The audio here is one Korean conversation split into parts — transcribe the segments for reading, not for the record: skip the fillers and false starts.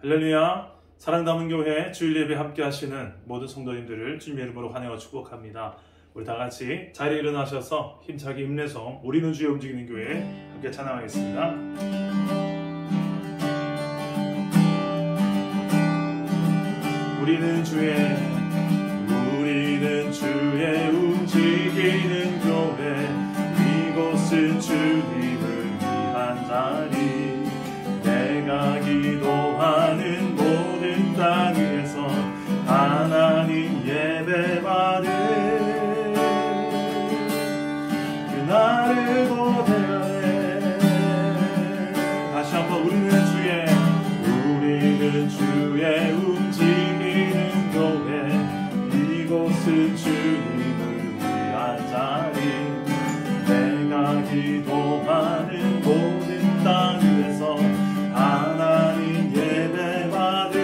할렐루야. 사랑 담은 교회 주일 예배 함께 하시는 모든 성도님들을 주님의 이름으로 환영하고 축복합니다. 우리 다 같이 자리에 일어나셔서 힘차게 힘내서 우리는 주의 움직이는 교회 함께 찬양하겠습니다. 우리는 주의 움직이는 교회, 이곳은 주님을 위한 자리. 내가 기도하는 모든 땅 위에서 하나님 예배받을 그날을 보내야 해. 다시 한번 우리는 주의 움직이는 교회, 이곳은 주님을 위한 자리. 내가 기도하는 모든 땅 위에서 하나님 예배받을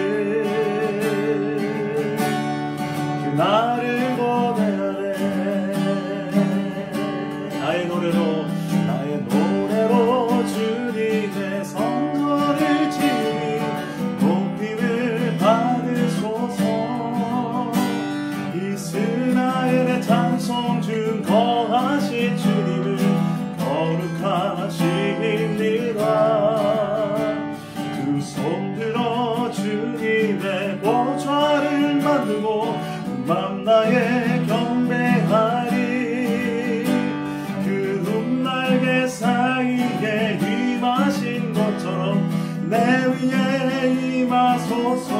그날을 보내야 해. 나의 노래로 주님의 성전을 지니 높임을 받으소서. 이스라엘의 찬송 중 거하신 주님을 거룩하십니다. 두 손 들어 주님의 보좌를 만들고 만나에 경배하리. 그 눈날개 사이에 임하신 것처럼 내 위에 임하소서.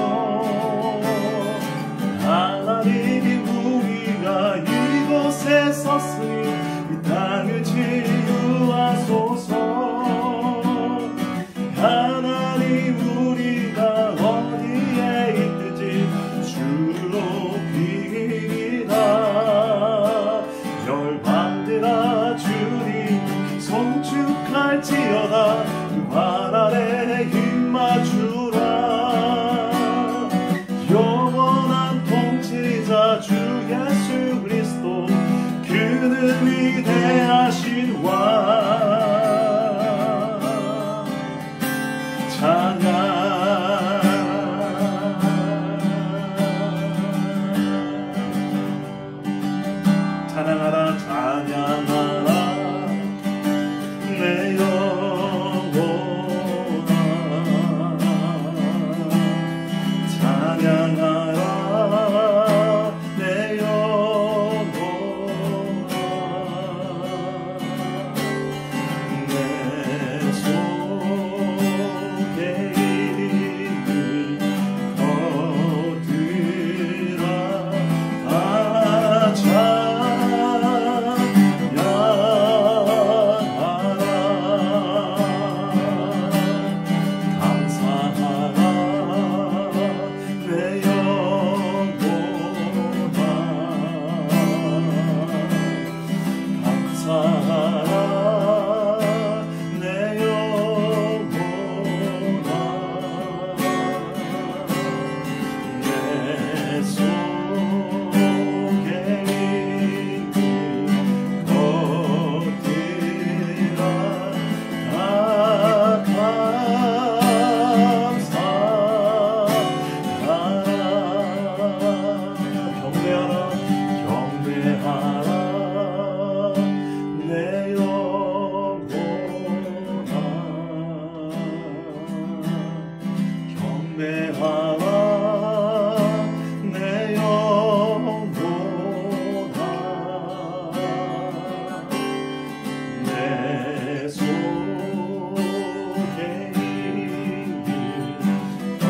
하나님 우리가 이곳에 섰으니 이 땅을 치유하소서. 하나님 우리가 어디에 있든지 경배하라 내 영혼아 내 속에 있는 것들아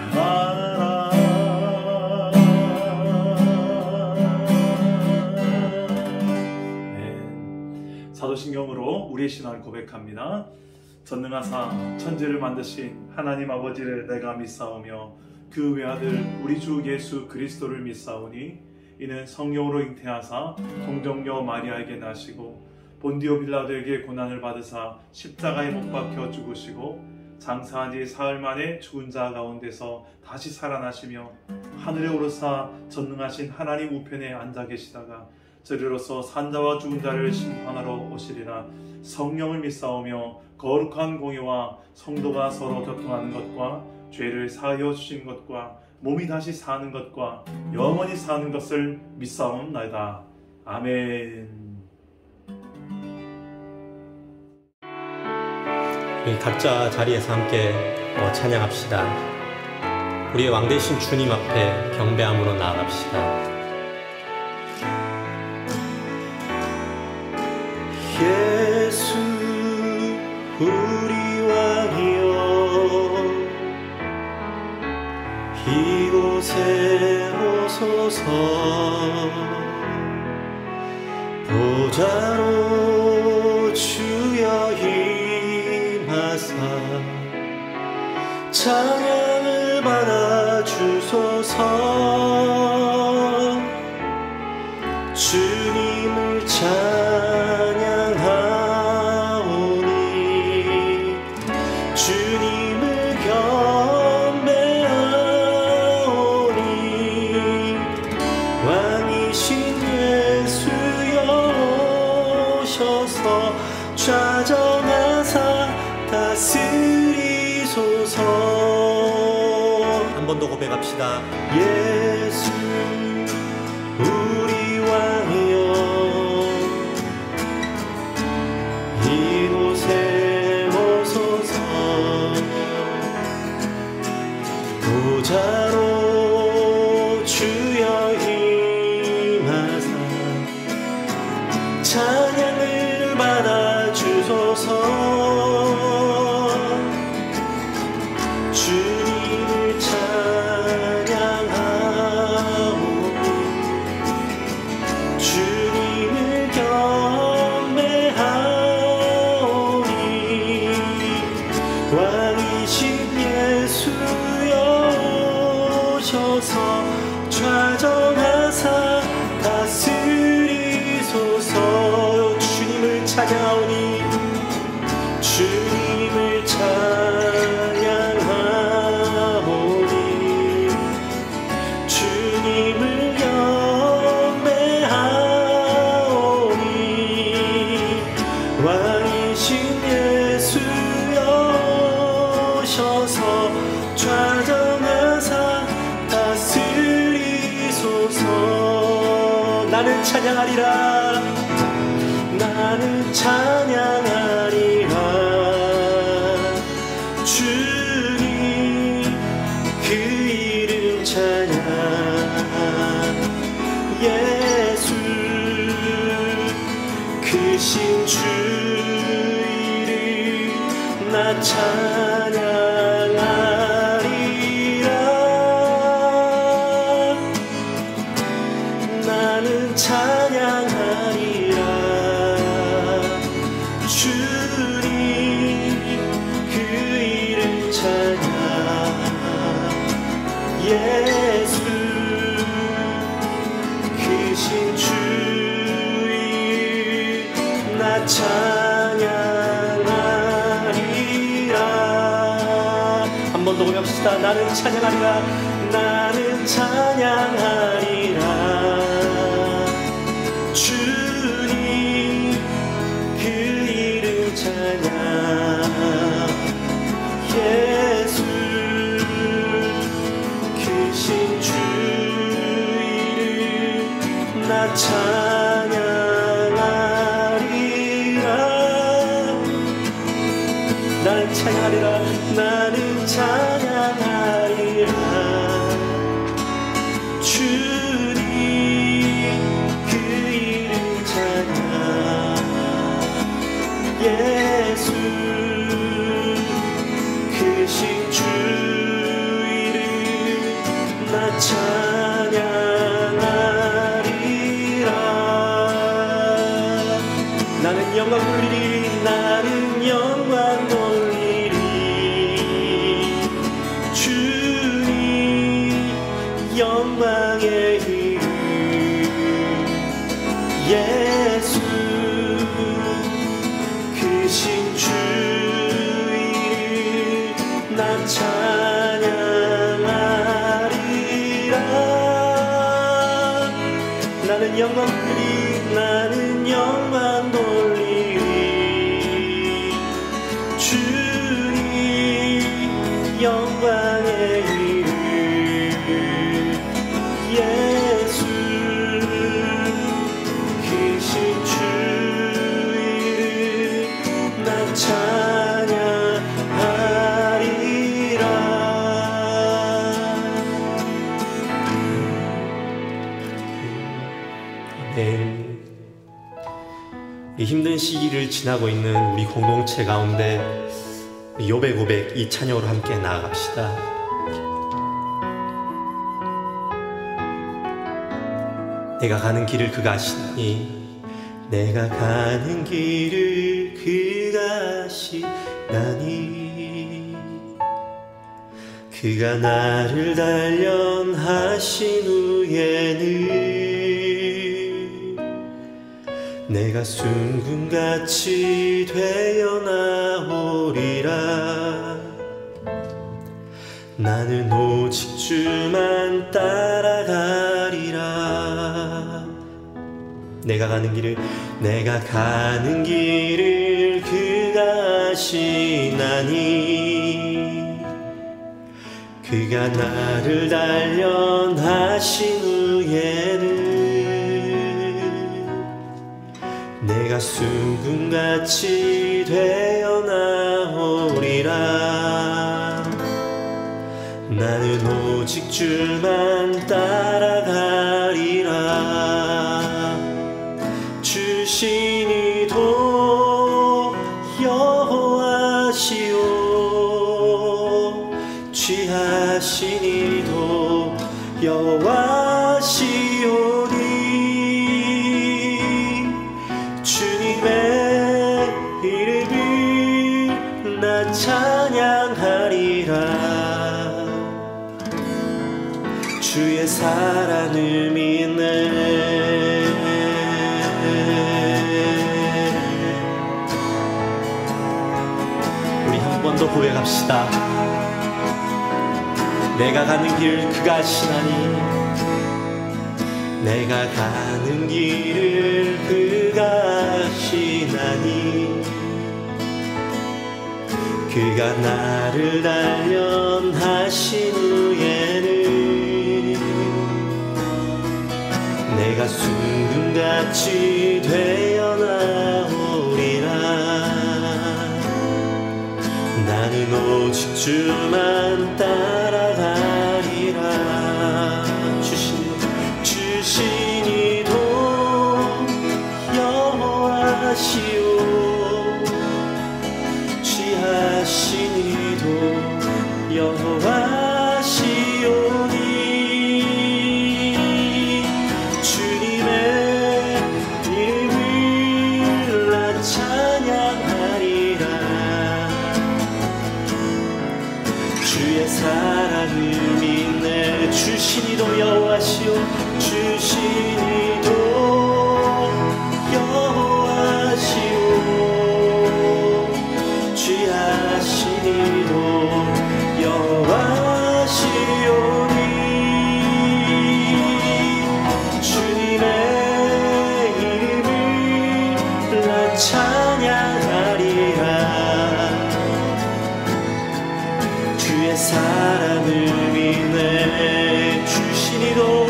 다 사도신경으로 우리의 신앙을 고백합니다. 전능하사 천지를 만드신 하나님 아버지를 내가 믿사오며 그 외아들 우리 주 예수 그리스도를 믿사오니 이는 성령으로 잉태하사 동정녀 마리아에게 나시고 본디오 빌라도에게 고난을 받으사 십자가에 못 박혀 죽으시고 장사한 지 사흘 만에 죽은 자 가운데서 다시 살아나시며 하늘에 오르사 전능하신 하나님 우편에 앉아 계시다가 저리로서 산자와 죽은 자를 심판하러 오시리라. 성령을 믿사오며 거룩한 공의와 성도가 서로 교통하는 것과 죄를 사하여 주신 것과 몸이 다시 사는 것과 영원히 사는 것을 믿사옵나이다. 아멘. 우리 각자 자리에서 함께 찬양합시다. 우리의 왕 되신 주님 앞에 경배함으로 나아갑시다. 예수 우리 왕이여 이곳에 오소서 보좌로 주여 임하사 찬양을 받아 주소서 주님을 찬양하오니 주님을 경배하오니 왕이신 예수여 오셔서 좌정하사 다스리소서. 한 번 더 고백합시다. 예수 우리 왕이여 이곳에 오소서 보좌로 주여 임하사 찬양을 받아 주소서 주님을 찬양하오니 주님을 경배하오니 왕이신 예수여 오셔서 좌정하사 다스리소서. 주님을 찬양하오니 주님을 찬양하오니 주님을 경배하오니 왕이신 예수여 오셔서 좌정하사 다스리소서. 나는 찬양하리라 나는 찬양하리라 주님 그 이름 찬양 예수 크신 주 이름 나 찬양하리라 나는 찬양하리라 주님 그 이름 찬양 예수 크신 주 이름 나 찬양하리라. 한 번 더 고백합시다. 나는 찬양하리라 나는 찬양하리라 주님 그 이름 찬양 예수 크신 주 이름 나 찬양 영광 돌리리 나는 영광 돌리리 주님 영광의 이름 예수 크신 주 이름 난 찬양하리라 나는 영광 돌리리 나는 영광 돌리리 주님 영광의 이름 예수 크신 주 이름 난 찬양하리라 네. 이 힘든 시기를 지나고 있는 우리 공동체 가운데 우리 요배 고백 이 찬양으로 함께 나아갑시다. 내가 가는 길을 그가 아시나니 내가 가는 길을 그가 아시나니 그가 나를 단련하신 후에는 내가 순금같이 되어 나오리라 나는 오직 주만 따라가리라 내가 가는 길을 그가 아시나니 그가 나를 단련하신 후에는 내가 순금같이 되어 나오리라 나는 오직 주만 따라가리라 주신 이도 여호와시오 취하신 이도 여호와시오니 주님의 이름을 나 찬양하리라 주의 사랑을 믿네 우리 한 번 더 고백합시다. 내가 가는 길 그가 아시나니 내가 가는 길을 그가 아시나니 그가 나를 단련하신 후에는 내가 순금같이 되어 나오리라 나는 오직 주만 따라가리라 주신 이도 여호와시오 취하신 이도 여호와시오니 주님의 이름을 나 찬양하리라 주의 사랑을 믿네 주신 이도 여호와시오 주신 이도 여호와시오 취하신 이도 여호와시오니 주님의 이름을 나 찬양하리라 주의 사랑을 믿네 주신 이도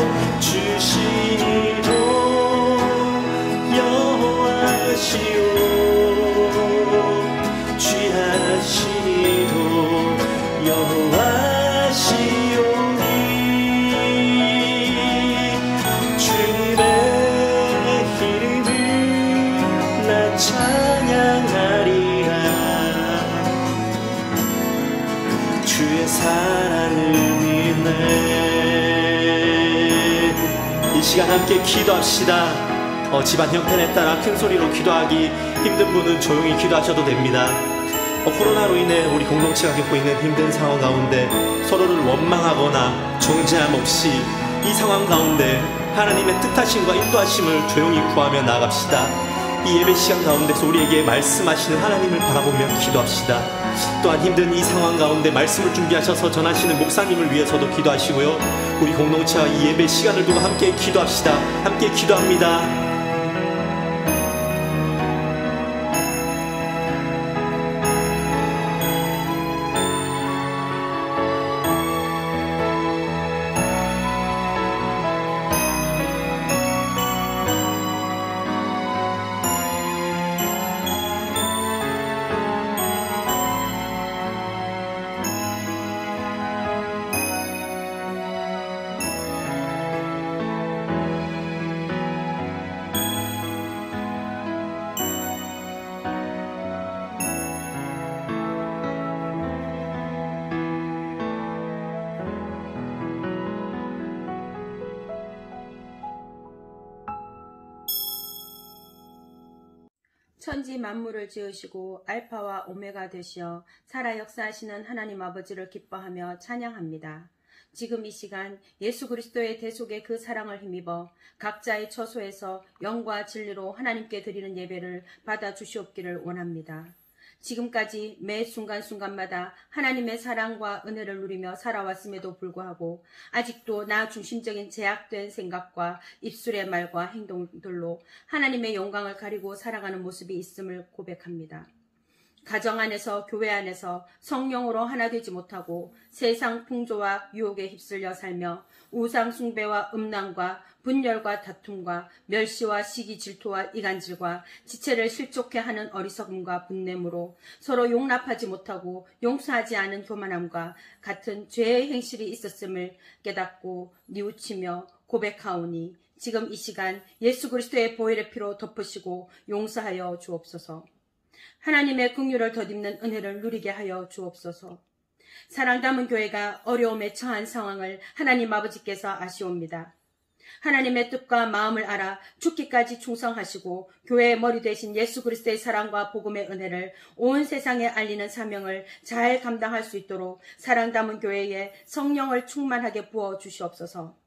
여호와시오 취하신 이도 여호와시오니 주님의 이름을 나 찬양하리라 주의 사랑을 믿네 이 시간 함께 기도합시다. 집안 형편에 따라 큰 소리로 기도하기 힘든 분은 조용히 기도하셔도 됩니다. 코로나로 인해 우리 공동체가 겪고 있는 힘든 상황 가운데 서로를 원망하거나 정죄함 없이 이 상황 가운데 하나님의 뜻하심과 인도하심을 조용히 구하며 나아갑시다. 이 예배 시간 가운데서 우리에게 말씀하시는 하나님을 바라보며 기도합시다. 또한 힘든 이 상황 가운데 말씀을 준비하셔서 전하시는 목사님을 위해서도 기도하시고요. 우리 공동체와 이 예배 시간을 두고 함께 기도합시다. 함께 기도합니다. 천지 만물을 지으시고 알파와 오메가 되시어 살아 역사하시는 하나님 아버지를 기뻐하며 찬양합니다. 지금 이 시간 예수 그리스도의 대속의 그 사랑을 힘입어 각자의 처소에서 영과 진리로 하나님께 드리는 예배를 받아 주시옵기를 원합니다. 지금까지 매 순간순간마다 하나님의 사랑과 은혜를 누리며 살아왔음에도 불구하고 아직도 나 중심적인 제약된 생각과 입술의 말과 행동들로 하나님의 영광을 가리고 살아가는 모습이 있음을 고백합니다. 가정 안에서 교회 안에서 성령으로 하나 되지 못하고 세상 풍조와 유혹에 휩쓸려 살며 우상 숭배와 음란과 분열과 다툼과 멸시와 시기 질투와 이간질과 지체를 실족해 하는 어리석음과 분냄으로 서로 용납하지 못하고 용서하지 않은 교만함과 같은 죄의 행실이 있었음을 깨닫고 뉘우치며 고백하오니 지금 이 시간 예수 그리스도의 보혈의 피로 덮으시고 용서하여 주옵소서. 하나님의 긍휼을 덧입는 은혜를 누리게 하여 주옵소서. 사랑 담은 교회가 어려움에 처한 상황을 하나님 아버지께서 아시옵니다. 하나님의 뜻과 마음을 알아 죽기까지 충성하시고 교회의 머리 되신 예수 그리스도의 사랑과 복음의 은혜를 온 세상에 알리는 사명을 잘 감당할 수 있도록 사랑 담은 교회에 성령을 충만하게 부어 주시옵소서.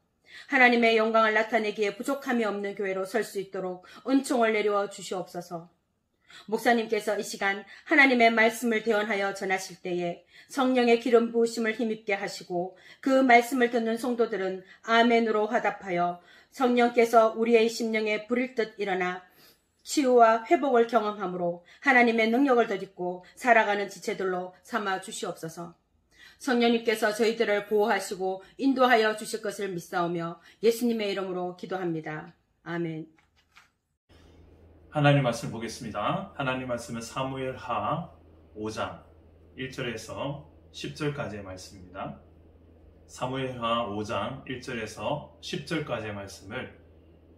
하나님의 영광을 나타내기에 부족함이 없는 교회로 설 수 있도록 은총을 내려 주시옵소서. 목사님께서 이 시간 하나님의 말씀을 대언하여 전하실 때에 성령의 기름 부으심을 힘입게 하시고 그 말씀을 듣는 성도들은 아멘으로 화답하여 성령께서 우리의 심령에 불일 듯 일어나 치유와 회복을 경험함으로 하나님의 능력을 덧입고 살아가는 지체들로 삼아 주시옵소서. 성령님께서 저희들을 보호하시고 인도하여 주실 것을 믿사오며 예수님의 이름으로 기도합니다. 아멘. 하나님 말씀 보겠습니다. 하나님 말씀은 사무엘하 5장 1절에서 10절까지의 말씀입니다. 사무엘하 5장 1절에서 10절까지의 말씀을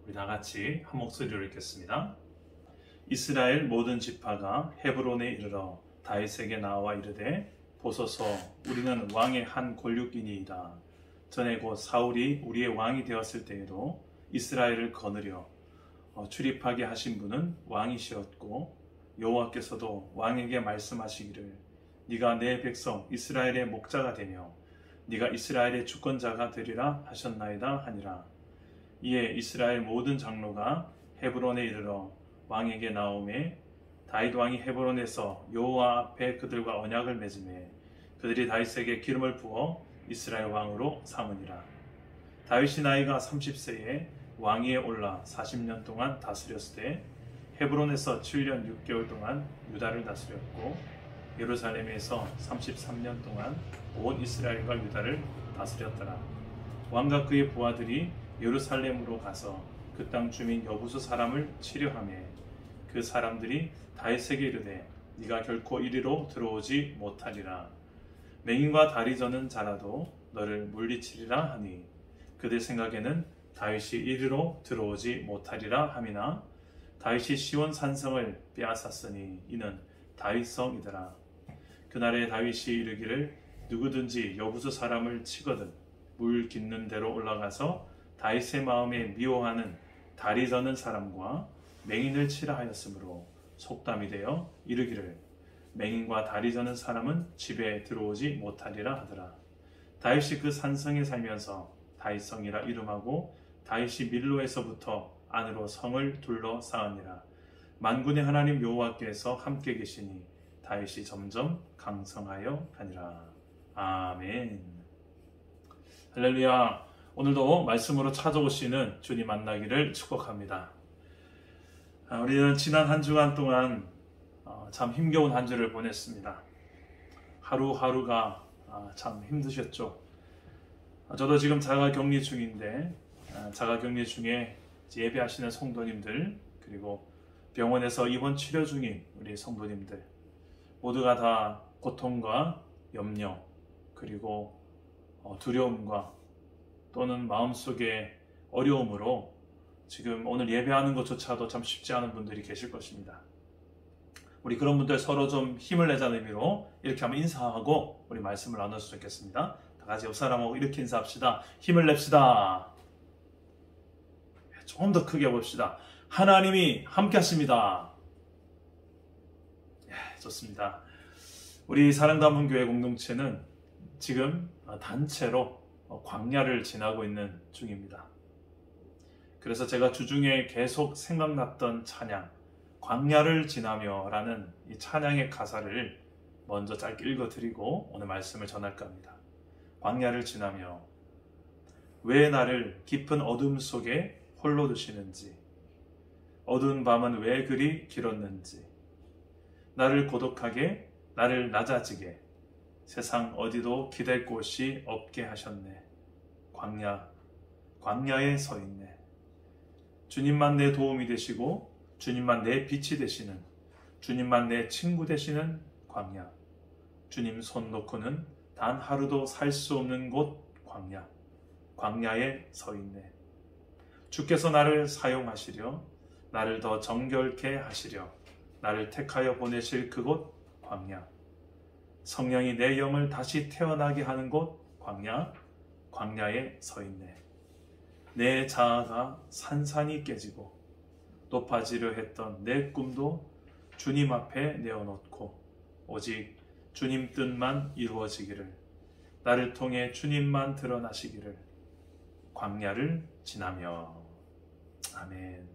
우리 다 같이 한 목소리로 읽겠습니다. 이스라엘 모든 지파가 헤브론에 이르러 다윗에게 나와 이르되 보소서 우리는 왕의 한 권륙이니이다. 전에 곧 사울이 우리의 왕이 되었을 때에도 이스라엘을 거느려 출입하게 하신 분은 왕이시었고 여호와께서도 왕에게 말씀하시기를 네가 내 백성 이스라엘의 목자가 되며 네가 이스라엘의 주권자가 되리라 하셨나이다 하니라. 이에 이스라엘 모든 장로가 헤브론에 이르러 왕에게 나오매 다윗 왕이 헤브론에서 여호와 앞에 그들과 언약을 맺으매 그들이 다윗에게 기름을 부어 이스라엘 왕으로 삼으니라. 다윗이 나이가 30세에 왕위에 올라 40년 동안 다스렸을 때 헤브론에서 7년 6개월 동안 유다를 다스렸고 예루살렘에서 33년 동안 온 이스라엘과 유다를 다스렸더라. 왕과 그의 부하들이 예루살렘으로 가서 그 땅 주민 여부수 사람을 치려하며 그 사람들이 다윗에게 이르되 네가 결코 이리로 들어오지 못하리라. 맹인과 다리 저는 자라도 너를 물리치리라 하니 그들 생각에는 다윗이 이리로 들어오지 못하리라 함이나 다윗이 시온 산성을 빼앗았으니 이는 다윗성이더라. 그날에 다윗이 이르기를 누구든지 여부수 사람을 치거든 물 깃는 대로 올라가서 다윗의 마음에 미워하는 다리 저는 사람과 맹인을 치라 하였으므로 속담이 되어 이르기를 맹인과 다리 저는 사람은 집에 들어오지 못하리라 하더라. 다윗이 그 산성에 살면서 다윗성이라 이름하고 다윗이 밀로에서부터 안으로 성을 둘러 쌓으니라. 만군의 하나님 여호와께서 함께 계시니 다윗이 점점 강성하여 가니라. 아멘. 할렐루야. 오늘도 말씀으로 찾아오시는 주님 만나기를 축복합니다. 우리는 지난 한 주간 동안 참 힘겨운 한 주를 보냈습니다. 하루하루가 참 힘드셨죠. 저도 지금 자가격리 중인데 자가격리 중에 예배하시는 성도님들, 그리고 병원에서 입원 치료 중인 우리 성도님들 모두가 다 고통과 염려, 그리고 두려움과 또는 마음속의 어려움으로 지금 오늘 예배하는 것조차도 참 쉽지 않은 분들이 계실 것입니다. 우리 그런 분들 서로 좀 힘을 내자는 의미로 이렇게 한번 인사하고 우리 말씀을 나눌 수 있겠습니다. 다 같이 옆 사람하고 이렇게 인사합시다. 힘을 냅시다. 조금 더 크게 봅시다. 하나님이 함께 하십니다. 좋습니다. 우리 사랑담은 교회 공동체는 지금 단체로 광야를 지나고 있는 중입니다. 그래서 제가 주중에 계속 생각났던 찬양, 광야를 지나며 라는 이 찬양의 가사를 먼저 짧게 읽어드리고 오늘 말씀을 전할까 합니다. 광야를 지나며 왜 나를 깊은 어둠 속에 홀로 두시는지, 어두운 밤은 왜 그리 길었는지, 나를 고독하게, 나를 낮아지게 세상 어디도 기댈 곳이 없게 하셨네. 광야에 서 있네. 주님만 내 도움이 되시고 주님만 내 빛이 되시는, 주님만 내 친구 되시는 광야. 주님 손 놓고는 단 하루도 살 수 없는 곳 광야에 서 있네. 주께서 나를 사용하시려, 나를 더 정결케 하시려 나를 택하여 보내실 그곳 광야. 성령이 내 영을 다시 태어나게 하는 곳 광야에 서 있네. 내 자아가 산산이 깨지고 높아지려 했던 내 꿈도 주님 앞에 내어놓고 오직 주님 뜻만 이루어지기를, 나를 통해 주님만 드러나시기를 광야를 지나며. 아멘.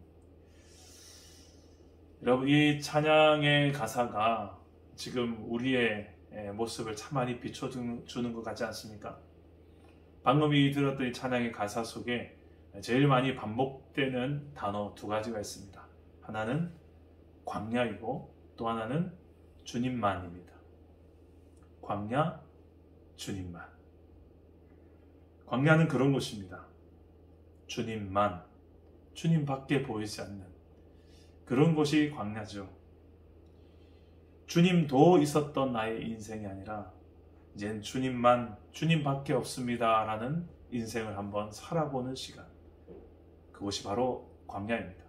여러분, 이 찬양의 가사가 지금 우리의 모습을 참 많이 비춰주는 것 같지 않습니까? 방금 들었던 이 찬양의 가사 속에 제일 많이 반복되는 단어 두 가지가 있습니다. 하나는 광야이고 또 하나는 주님만입니다. 광야, 주님만. 광야는 그런 곳입니다. 주님만, 주님밖에 보이지 않는 그런 곳이 광야죠. 주님도 있었던 나의 인생이 아니라 이젠 주님밖에 없습니다 라는 인생을 한번 살아보는 시간, 그것이 바로 광야입니다.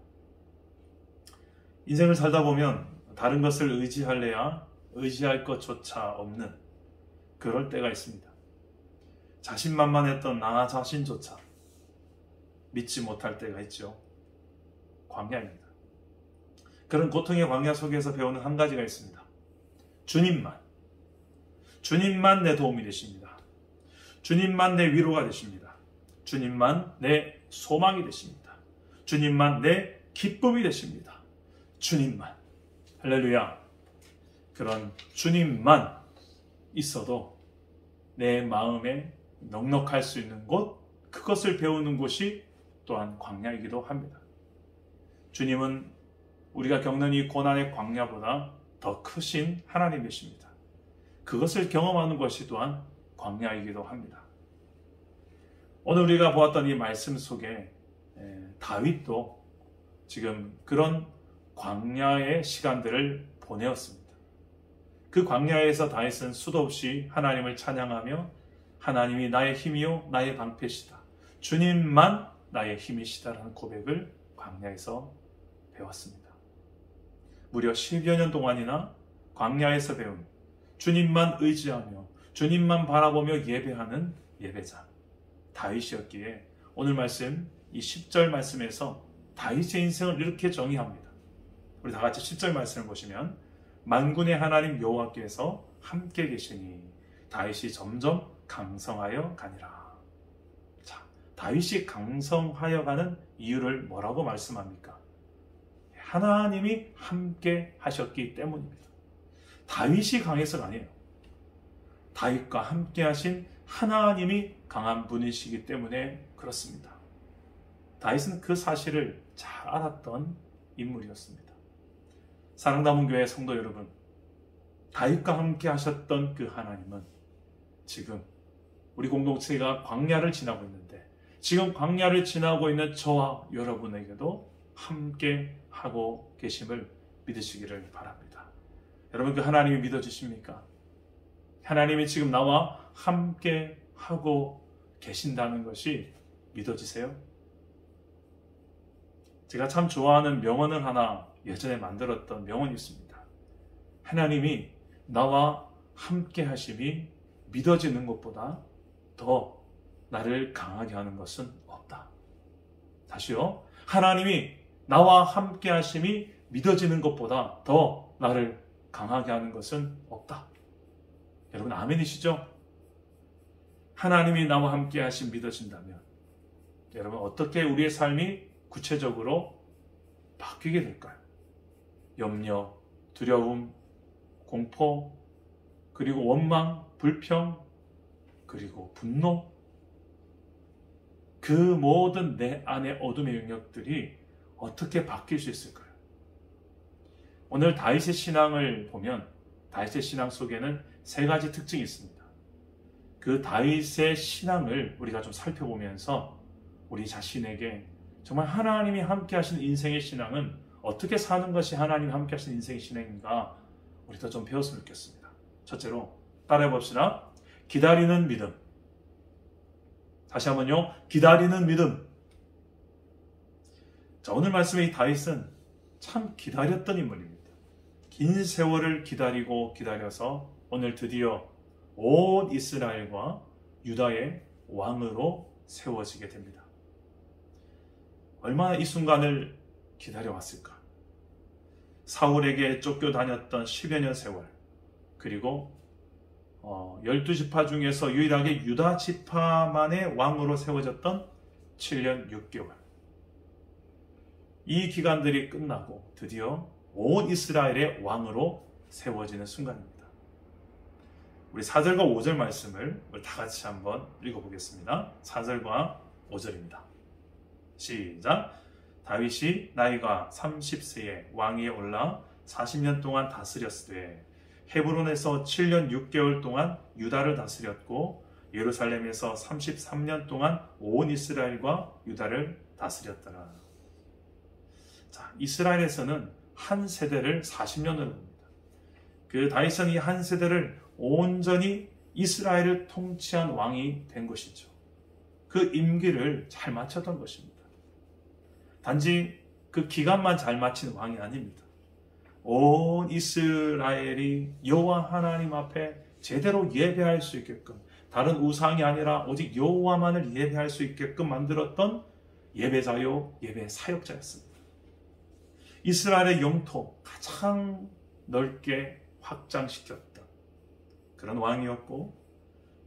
인생을 살다 보면 다른 것을 의지할래야 의지할 것조차 없는 그럴 때가 있습니다. 자신만만했던 나 자신조차 믿지 못할 때가 있죠. 광야입니다. 그런 고통의 광야 속에서 배우는 한 가지가 있습니다. 주님만 내 도움이 되십니다. 주님만 내 위로가 되십니다. 주님만 내 소망이 되십니다. 주님만 내 기쁨이 되십니다. 주님만. 할렐루야. 그런 주님만 있어도 내 마음에 넉넉할 수 있는 곳, 그것을 배우는 곳이 또한 광야이기도 합니다. 주님은 우리가 겪는 이 고난의 광야보다 더 크신 하나님이십니다. 그것을 경험하는 것이 또한 광야이기도 합니다. 오늘 우리가 보았던 이 말씀 속에 다윗도 지금 그런 광야의 시간들을 보내었습니다. 그 광야에서 다윗은 수도 없이 하나님을 찬양하며 하나님이 나의 힘이요 나의 방패시다, 주님만 나의 힘이시다라는 고백을 광야에서 배웠습니다. 무려 10여 년 동안이나 광야에서 배운 주님만 의지하며 주님만 바라보며 예배하는 예배자 다윗이었기에 오늘 말씀 이 10절 말씀에서 다윗의 인생을 이렇게 정의합니다. 우리 다 같이 10절 말씀을 보시면 만군의 하나님 여호와께서 함께 계시니 다윗이 점점 강성하여 가니라. 자, 다윗이 강성하여 가는 이유를 뭐라고 말씀합니까? 하나님이 함께 하셨기 때문입니다. 다윗이 강해서가 아니에요. 다윗과 함께 하신 하나님이 강한 분이시기 때문에 그렇습니다. 다윗은 그 사실을 잘 알았던 인물이었습니다. 사랑담은 교회 성도 여러분, 다윗과 함께 하셨던 그 하나님은 지금 우리 공동체가 광야를 지나고 있는데, 지금 광야를 지나고 있는 저와 여러분에게도 함께 하고 계심을 믿으시기를 바랍니다. 여러분, 그 하나님이 믿어지십니까? 하나님이 지금 나와 함께 하고 계신다는 것이 믿어지세요? 제가 참 좋아하는 명언을 하나 예전에 만들었던 명언이 있습니다. 하나님이 나와 함께 하심이 믿어지는 것보다 더 나를 강하게 하는 것은 없다. 다시요. 하나님이 나와 함께 하심이 믿어지는 것보다 더 나를 강하게 하는 것은 없다. 여러분, 아멘이시죠? 하나님이 나와 함께 하심 믿어진다면 여러분, 어떻게 우리의 삶이 구체적으로 바뀌게 될까요? 염려, 두려움, 공포, 그리고 원망, 불평, 그리고 분노, 그 모든 내 안의 어둠의 영역들이 어떻게 바뀔 수 있을까요? 오늘 다윗의 신앙을 보면 다윗의 신앙 속에는 세 가지 특징이 있습니다. 그 다윗의 신앙을 우리가 좀 살펴보면서 우리 자신에게 정말 하나님이 함께 하시는 인생의 신앙은 어떻게 사는 것이 하나님이 함께 하시는 인생의 신앙인가 우리도 좀 배웠으면 좋겠습니다. 첫째로 따라해 봅시다. 기다리는 믿음. 다시 한번요. 기다리는 믿음. 자, 오늘 말씀의 이 다윗은 참 기다렸던 인물입니다. 긴 세월을 기다리고 기다려서 오늘 드디어 온 이스라엘과 유다의 왕으로 세워지게 됩니다. 얼마나 이 순간을 기다려왔을까? 사울에게 쫓겨다녔던 10여 년 세월, 그리고 12지파 중에서 유일하게 유다 지파만의 왕으로 세워졌던 7년 6개월. 이 기간들이 끝나고 드디어 온 이스라엘의 왕으로 세워지는 순간입니다. 우리 4절과 5절 말씀을 우리 다 같이 한번 읽어보겠습니다. 4절과 5절입니다. 시작. 다윗이 나이가 30세에 왕위에 올라 40년 동안 다스렸으되 헤브론에서 7년 6개월 동안 유다를 다스렸고 예루살렘에서 33년 동안 온 이스라엘과 유다를 다스렸더라. 자, 이스라엘에서는 한 세대를 40년으로 봅니다. 그 다윗은 이 한 세대를 온전히 이스라엘을 통치한 왕이 된 것이죠. 그 임기를 잘 마쳤던 것입니다. 단지 그 기간만 잘 마친 왕이 아닙니다. 온 이스라엘이 여호와 하나님 앞에 제대로 예배할 수 있게끔, 다른 우상이 아니라 오직 여호와만을 예배할 수 있게끔 만들었던 예배자요 예배 사역자였습니다. 이스라엘의 영토 가장 넓게 확장시켰던 그런 왕이었고,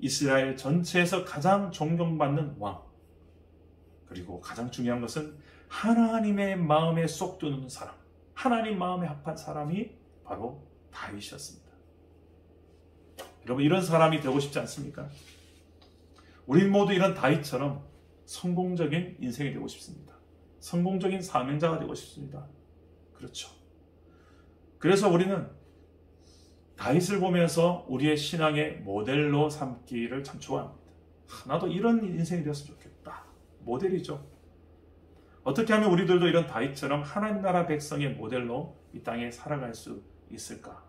이스라엘 전체에서 가장 존경받는 왕, 그리고 가장 중요한 것은 하나님의 마음에 쏙 드는 사람, 하나님 마음에 합한 사람이 바로 다윗이었습니다. 여러분, 이런 사람이 되고 싶지 않습니까? 우리 모두 이런 다윗처럼 성공적인 인생이 되고 싶습니다. 성공적인 사명자가 되고 싶습니다. 그렇죠. 그래서 우리는 다윗을 보면서 우리의 신앙의 모델로 삼기를 참 좋아합니다. 나도 이런 인생이 되었으면 좋겠다. 모델이죠. 어떻게 하면 우리들도 이런 다윗처럼 하나님 나라 백성의 모델로 이 땅에 살아갈 수 있을까?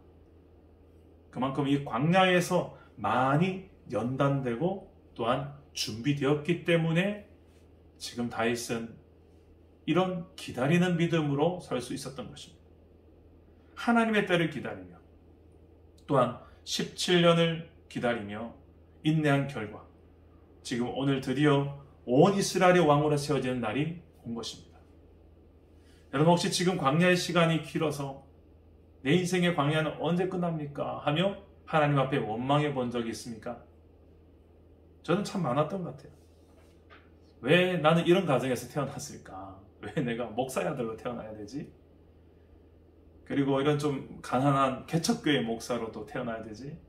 그만큼 이 광야에서 많이 연단되고 또한 준비되었기 때문에 지금 다윗은 이런 기다리는 믿음으로 설 수 있었던 것입니다. 하나님의 때를 기다리며 또한 17년을 기다리며 인내한 결과 지금 오늘 드디어 온 이스라엘의 왕으로 세워지는 날이 온 것입니다. 여러분 혹시 지금 광야의 시간이 길어서 내 인생의 광야는 언제 끝납니까? 하며 하나님 앞에 원망해 본 적이 있습니까? 저는 참 많았던 것 같아요. 왜 나는 이런 가정에서 태어났을까? 왜 내가 목사의 아들로 태어나야 되지? 그리고 이런 좀 가난한 개척교회 목사로 또 태어나야 되지?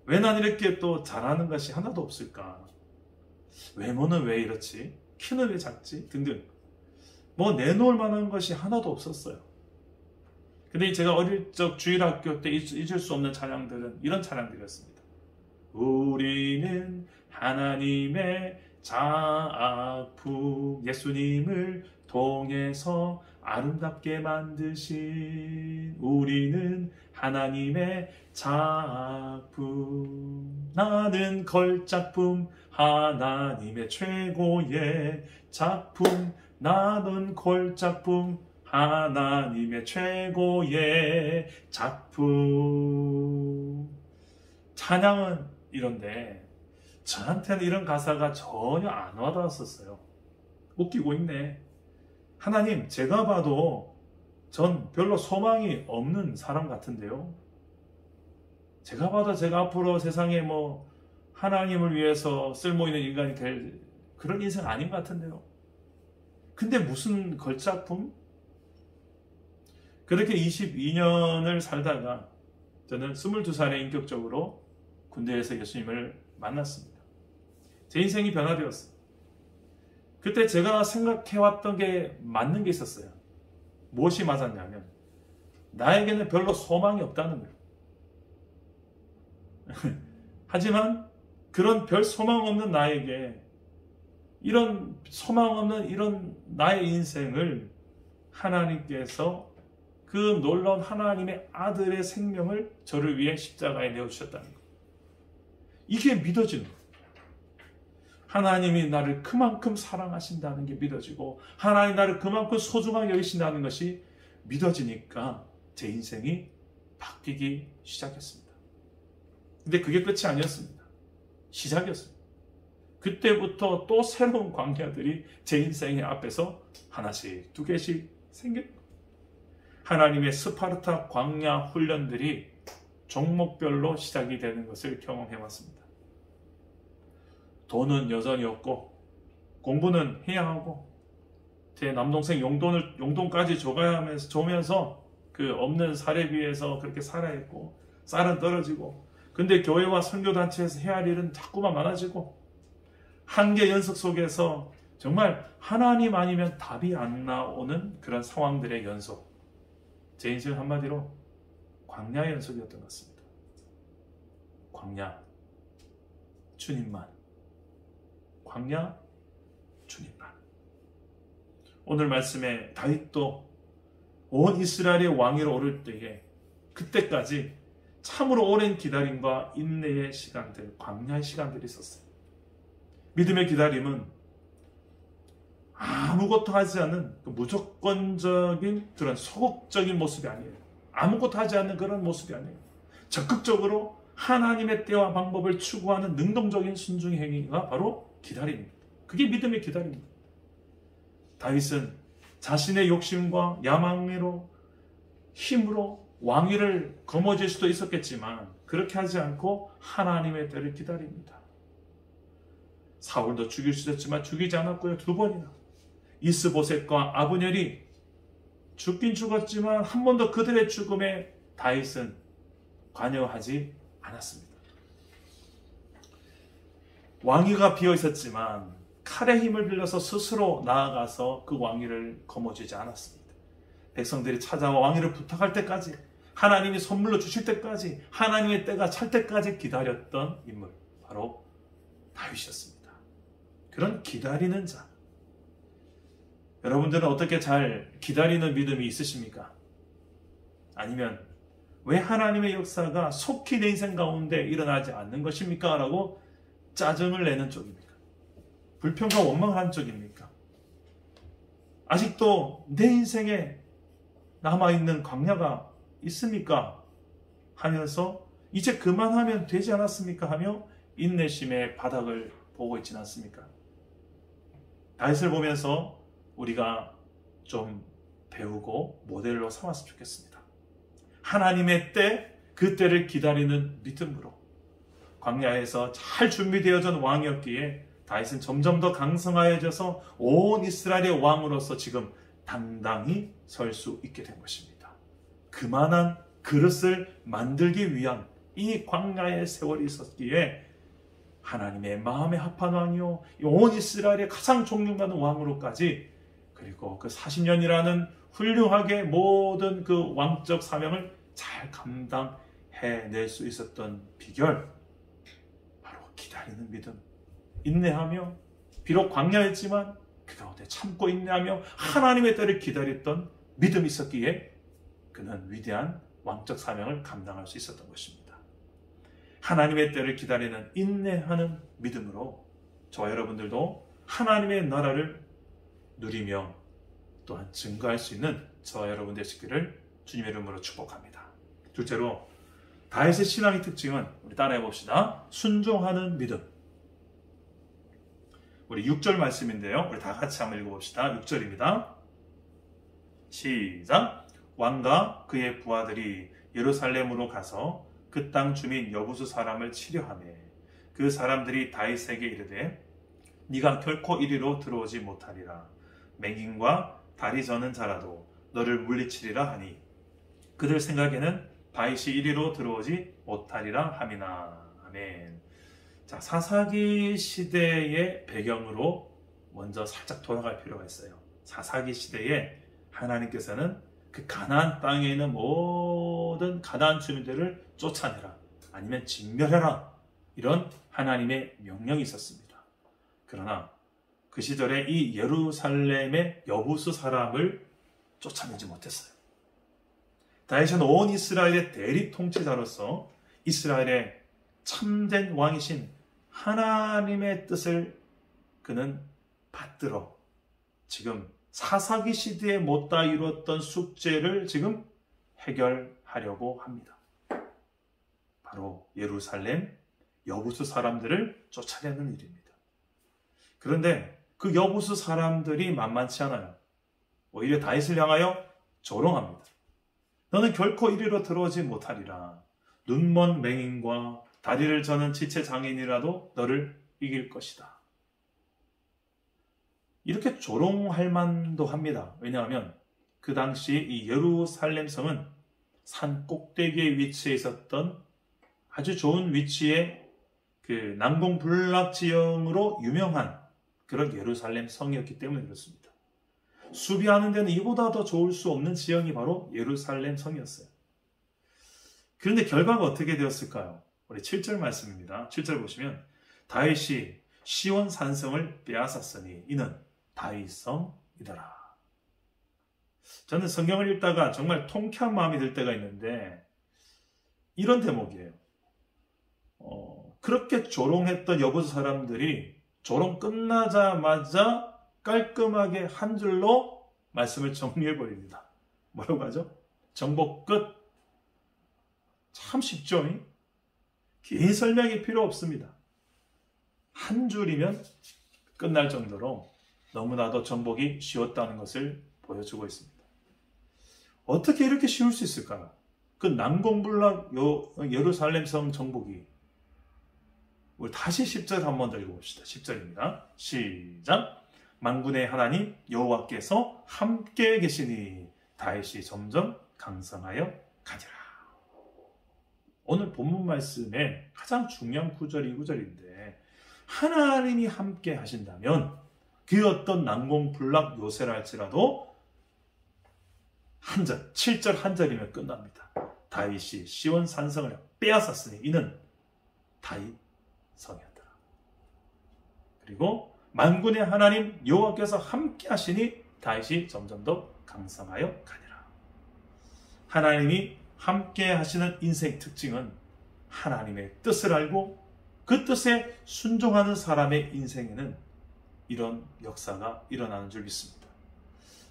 왜 난 이렇게 또 잘하는 것이 하나도 없을까? 외모는 왜 이렇지? 키는 왜 작지? 등등. 뭐 내놓을 만한 것이 하나도 없었어요. 근데 제가 어릴 적 주일학교 때 잊을 수 없는 찬양들은 이런 찬양들이었습니다. 우리는 하나님의 작품, 예수님을 통해서 아름답게 만드신 우리는 하나님의 작품, 나는 걸작품, 하나님의 최고의 작품, 나는 걸작품, 하나님의 최고의 작품. 찬양은 이런데 저한테는 이런 가사가 전혀 안 와닿았었어요. 웃기고 있네. 하나님, 제가 봐도 전 별로 소망이 없는 사람 같은데요. 제가 봐도 제가 앞으로 세상에 뭐 하나님을 위해서 쓸모있는 인간이 될 그런 인생 아닌 것 같은데요. 근데 무슨 걸작품? 그렇게 22년을 살다가 저는 22살에 인격적으로 군대에서 예수님을 만났습니다. 제 인생이 변화되었어요. 그때 제가 생각해왔던 게 맞는 게 있었어요. 무엇이 맞았냐면 나에게는 별로 소망이 없다는 거예요. 하지만 그런 별 소망 없는 나에게 이런 소망 없는 이런 나의 인생을 하나님께서 그 놀라운 하나님의 아들의 생명을 저를 위해 십자가에 내어주셨다는 것. 이게 믿어지는 거예요. 하나님이 나를 그만큼 사랑하신다는 게 믿어지고 하나님이 나를 그만큼 소중하게 여기신다는 것이 믿어지니까 제 인생이 바뀌기 시작했습니다. 근데 그게 끝이 아니었습니다. 시작이었습니다. 그때부터 또 새로운 광야들이 제 인생의 앞에서 하나씩 두 개씩 생겼고 하나님의 스파르타 광야 훈련들이 종목별로 시작이 되는 것을 경험해왔습니다. 돈은 여전히 없고 공부는 해야 하고 제 남동생 용돈까지 줘면서 그 없는 사례비에서 그렇게 살아야 했고 쌀은 떨어지고 근데 교회와 선교단체에서 해야 할 일은 자꾸만 많아지고 한계 연속 속에서 정말 하나님 아니면 답이 안 나오는 그런 상황들의 연속. 제 인생 한마디로 광야의 연속이었던 것 같습니다. 광야, 주님만. 광야, 주님만. 오늘 말씀에 다윗도 온 이스라엘의 왕위로 오를 때에 그때까지 참으로 오랜 기다림과 인내의 시간들, 광야의 시간들이 있었어요. 믿음의 기다림은 아무것도 하지 않는 무조건적인 그런 소극적인 모습이 아니에요. 아무것도 하지 않는 그런 모습이 아니에요. 적극적으로 하나님의 때와 방법을 추구하는 능동적인 순종의 행위가 바로 기다림입니다. 그게 믿음의 기다림입니다. 다윗은 자신의 욕심과 야망으로 힘으로 왕위를 거머쥘 수도 있었겠지만 그렇게 하지 않고 하나님의 때를 기다립니다. 사울도 죽일 수 있었지만 죽이지 않았고요. 2번이나 이스보셋과 아브넬이 죽긴 죽었지만 한 번도 그들의 죽음에 다윗은 관여하지 않았습니다. 왕위가 비어 있었지만 칼의 힘을 빌려서 스스로 나아가서 그 왕위를 거머쥐지 않았습니다. 백성들이 찾아와 왕위를 부탁할 때까지 하나님이 선물로 주실 때까지 하나님의 때가 찰 때까지 기다렸던 인물 바로 다윗이었습니다. 그런 기다리는 자. 여러분들은 어떻게 잘 기다리는 믿음이 있으십니까? 아니면 왜 하나님의 역사가 속히 내 인생 가운데 일어나지 않는 것입니까? 라고 짜증을 내는 쪽입니까? 불평과 원망을 하는 쪽입니까? 아직도 내 인생에 남아있는 광야가 있습니까? 하면서 이제 그만하면 되지 않았습니까? 하며 인내심의 바닥을 보고 있지는 않습니까? 다윗을 보면서 우리가 좀 배우고 모델로 삼았으면 좋겠습니다. 하나님의 때, 그 때를 기다리는 믿음으로 광야에서 잘 준비되어진 왕이었기에 다윗은 점점 더 강성하여져서 온 이스라엘의 왕으로서 지금 당당히 설 수 있게 된 것입니다. 그만한 그릇을 만들기 위한 이 광야의 세월이 있었기에 하나님의 마음에 합한 왕이요 온 이스라엘의 가장 존경받는 왕으로까지, 그리고 그 40년이라는 훌륭하게 모든 그 왕적 사명을 잘 감당해낼 수 있었던 비결, 바로 기다리는 믿음, 인내하며, 비록 광야였지만 그 가운데 참고 인내하며 하나님의 때를 기다렸던 믿음이 있었기에 그는 위대한 왕적 사명을 감당할 수 있었던 것입니다. 하나님의 때를 기다리는 인내하는 믿음으로 저와 여러분들도 하나님의 나라를 누리며 또한 증거할 수 있는 저와 여러분 되시기를 주님의 이름으로 축복합니다. 둘째로, 다윗의 신앙의 특징은 우리 따라해 봅시다. 순종하는 믿음. 우리 6절 말씀인데요, 우리 다 같이 한번 읽어봅시다. 6절입니다. 시작. 왕과 그의 부하들이 예루살렘으로 가서 그 땅 주민 여부수 사람을 치려하며 그 사람들이 다윗에게 이르되 네가 결코 이리로 들어오지 못하리라. 맹인과 다리 저는 자라도 너를 물리치리라 하니 그들 생각에는 다윗이 이리로 들어오지 못하리라 함이나. 아멘. 자, 사사기 시대의 배경으로 먼저 살짝 돌아갈 필요가 있어요. 사사기 시대에 하나님께서는 그 가나안 땅에 있는 모든 가나안 주민들을 쫓아내라, 아니면 진멸해라, 이런 하나님의 명령이 있었습니다. 그러나 그 시절에 이 예루살렘의 여부수 사람을 쫓아내지 못했어요. 다윗은 온 이스라엘의 대립 통치자로서 이스라엘의 참된 왕이신 하나님의 뜻을 그는 받들어 지금 사사기 시대에 못다 이루었던 숙제를 지금 해결하려고 합니다. 바로 예루살렘 여부수 사람들을 쫓아내는 일입니다. 그런데 그 여부수 사람들이 만만치 않아요. 오히려 다윗을 향하여 조롱합니다. 너는 결코 이리로 들어오지 못하리라. 눈먼 맹인과 다리를 저는 지체 장애인이라도 너를 이길 것이다. 이렇게 조롱할 만도 합니다. 왜냐하면 그 당시 이 예루살렘 성은 산 꼭대기에 위치해 있었던 아주 좋은 위치의 그 난공불락 지형으로 유명한 그런 예루살렘 성이었기 때문에 그렇습니다. 수비하는 데는 이보다 더 좋을 수 없는 지형이 바로 예루살렘 성이었어요. 그런데 결과가 어떻게 되었을까요? 우리 7절 말씀입니다. 7절 보시면 다윗이 시온 산성을 빼앗았으니 이는 다윗성이더라. 저는 성경을 읽다가 정말 통쾌한 마음이 들 때가 있는데 이런 대목이에요. 그렇게 조롱했던 여부수 사람들이 조롱 끝나자마자 깔끔하게 한 줄로 말씀을 정리해버립니다. 뭐라고 하죠? 정복 끝. 참 쉽죠? 긴 설명이 필요 없습니다. 한 줄이면 끝날 정도로 너무나도 정복이 쉬웠다는 것을 보여주고 있습니다. 어떻게 이렇게 쉬울 수 있을까요? 그 난공불락 예루살렘 성 정복이, 우리 다시 10절 한 번 더 읽어봅시다. 10절입니다. 시작. 만군의 하나님 여호와께서 함께 계시니 다윗이 점점 강성하여 가니라. 오늘 본문 말씀의 가장 중요한 구절이 이 구절인데, 하나님이 함께 하신다면 그 어떤 난공불락 요새라 할지라도 한 절, 7절 한 절이면 끝납니다. 다윗이 시온 산성을 빼앗았으니 이는 다윗 성이었더라. 그리고 만군의 하나님 여호와께서 함께 하시니 다윗이 점점 더 강성하여 가니라. 하나님이 함께 하시는 인생 특징은 하나님의 뜻을 알고 그 뜻에 순종하는 사람의 인생에는 이런 역사가 일어나는 줄 믿습니다.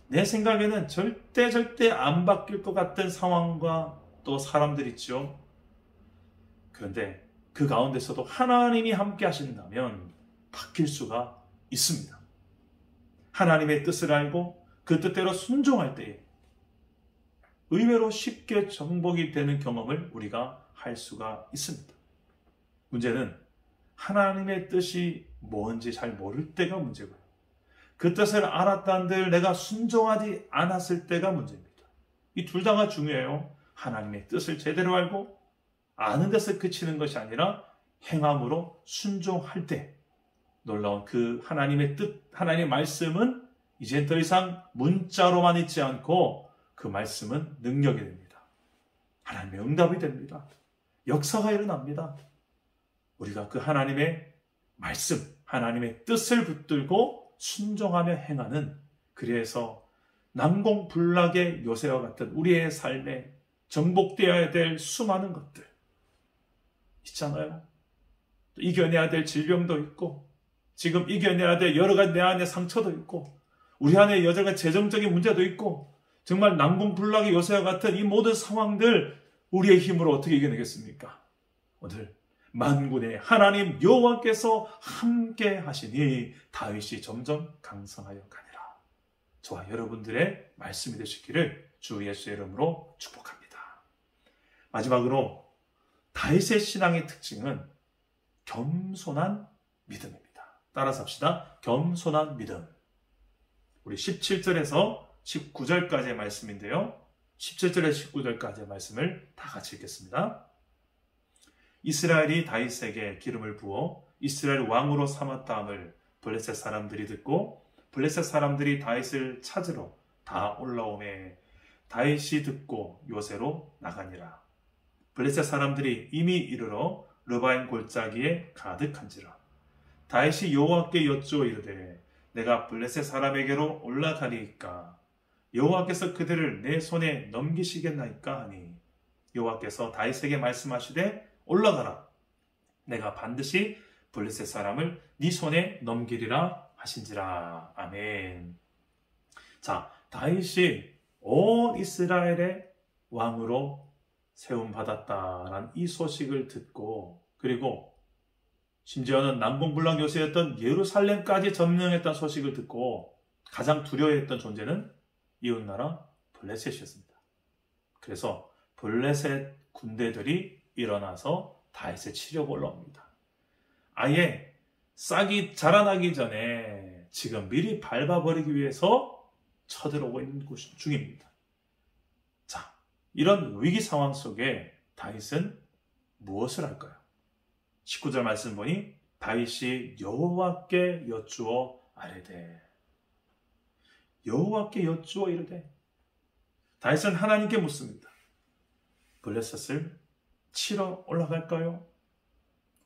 내 생각에는 절대 안 바뀔 것 같은 상황과 또 사람들 있죠. 그런데 그 가운데서도 하나님이 함께 하신다면 바뀔 수가 있습니다. 하나님의 뜻을 알고 그 뜻대로 순종할 때에 의외로 쉽게 정복이 되는 경험을 우리가 할 수가 있습니다. 문제는 하나님의 뜻이 뭔지 잘 모를 때가 문제고요. 그 뜻을 알았다는들 내가 순종하지 않았을 때가 문제입니다. 이 둘 다가 중요해요. 하나님의 뜻을 제대로 알고 아는 데서 그치는 것이 아니라 행함으로 순종할 때 놀라운 그 하나님의 뜻, 하나님의 말씀은 이젠 더 이상 문자로만 있지 않고 그 말씀은 능력이 됩니다. 하나님의 응답이 됩니다. 역사가 일어납니다. 우리가 그 하나님의 말씀, 하나님의 뜻을 붙들고 순종하며 행하는, 그래서 난공불락의 요새와 같은 우리의 삶에 정복되어야 될 수많은 것들 있잖아요. 이겨내야 될 질병도 있고, 지금 이겨내야 될 여러 가지 내 안에 상처도 있고, 우리 안에 여러 가지 재정적인 문제도 있고, 정말 난공불락의 요새와 같은 이 모든 상황들 우리의 힘으로 어떻게 이겨내겠습니까? 오늘 만군의 하나님 여호와께서 함께 하시니 다윗이 점점 강성하여 가니라. 저와 여러분들의 말씀이 되시기를 주 예수의 이름으로 축복합니다. 마지막으로 다윗의 신앙의 특징은 겸손한 믿음입니다. 따라서 합시다. 겸손한 믿음. 우리 17절에서 19절까지의 말씀인데요. 17절에서 19절까지의 말씀을 다 같이 읽겠습니다. 이스라엘이 다윗에게 기름을 부어 이스라엘 왕으로 삼았다함을 블레셋 사람들이 듣고 블레셋 사람들이 다윗을 찾으러 다 올라오매 다윗이 듣고 요새로 나가니라. 블레셋 사람들이 이미 이르러 르바임 골짜기에 가득한지라. 다윗이 여호와께 여쭈어 이르되 내가 블레셋 사람에게로 올라가리이까 여호와께서 그들을 내 손에 넘기시겠나이까 하니 여호와께서 다윗에게 말씀하시되 올라가라. 내가 반드시 블레셋 사람을 네 손에 넘기리라 하신지라. 아멘. 자, 다윗이 온 이스라엘의 왕으로 세움받았다라는 이 소식을 듣고, 그리고 심지어는 난공불락 요새였던 예루살렘까지 점령했다는 소식을 듣고 가장 두려워했던 존재는 이웃나라 블레셋이었습니다. 그래서 블레셋 군대들이 일어나서 다윗을 치려고 올라옵니다. 아예 싹이 자라나기 전에 지금 미리 밟아버리기 위해서 쳐들어오고 있는 중입니다. 자, 이런 위기 상황 속에 다윗은 무엇을 할까요? 19절 말씀 보니 다윗이 여호와께 여쭈어 아뢰되, 여호와께 여쭈어 이르되, 다윗은 하나님께 묻습니다. 블레셋을 치러 올라갈까요?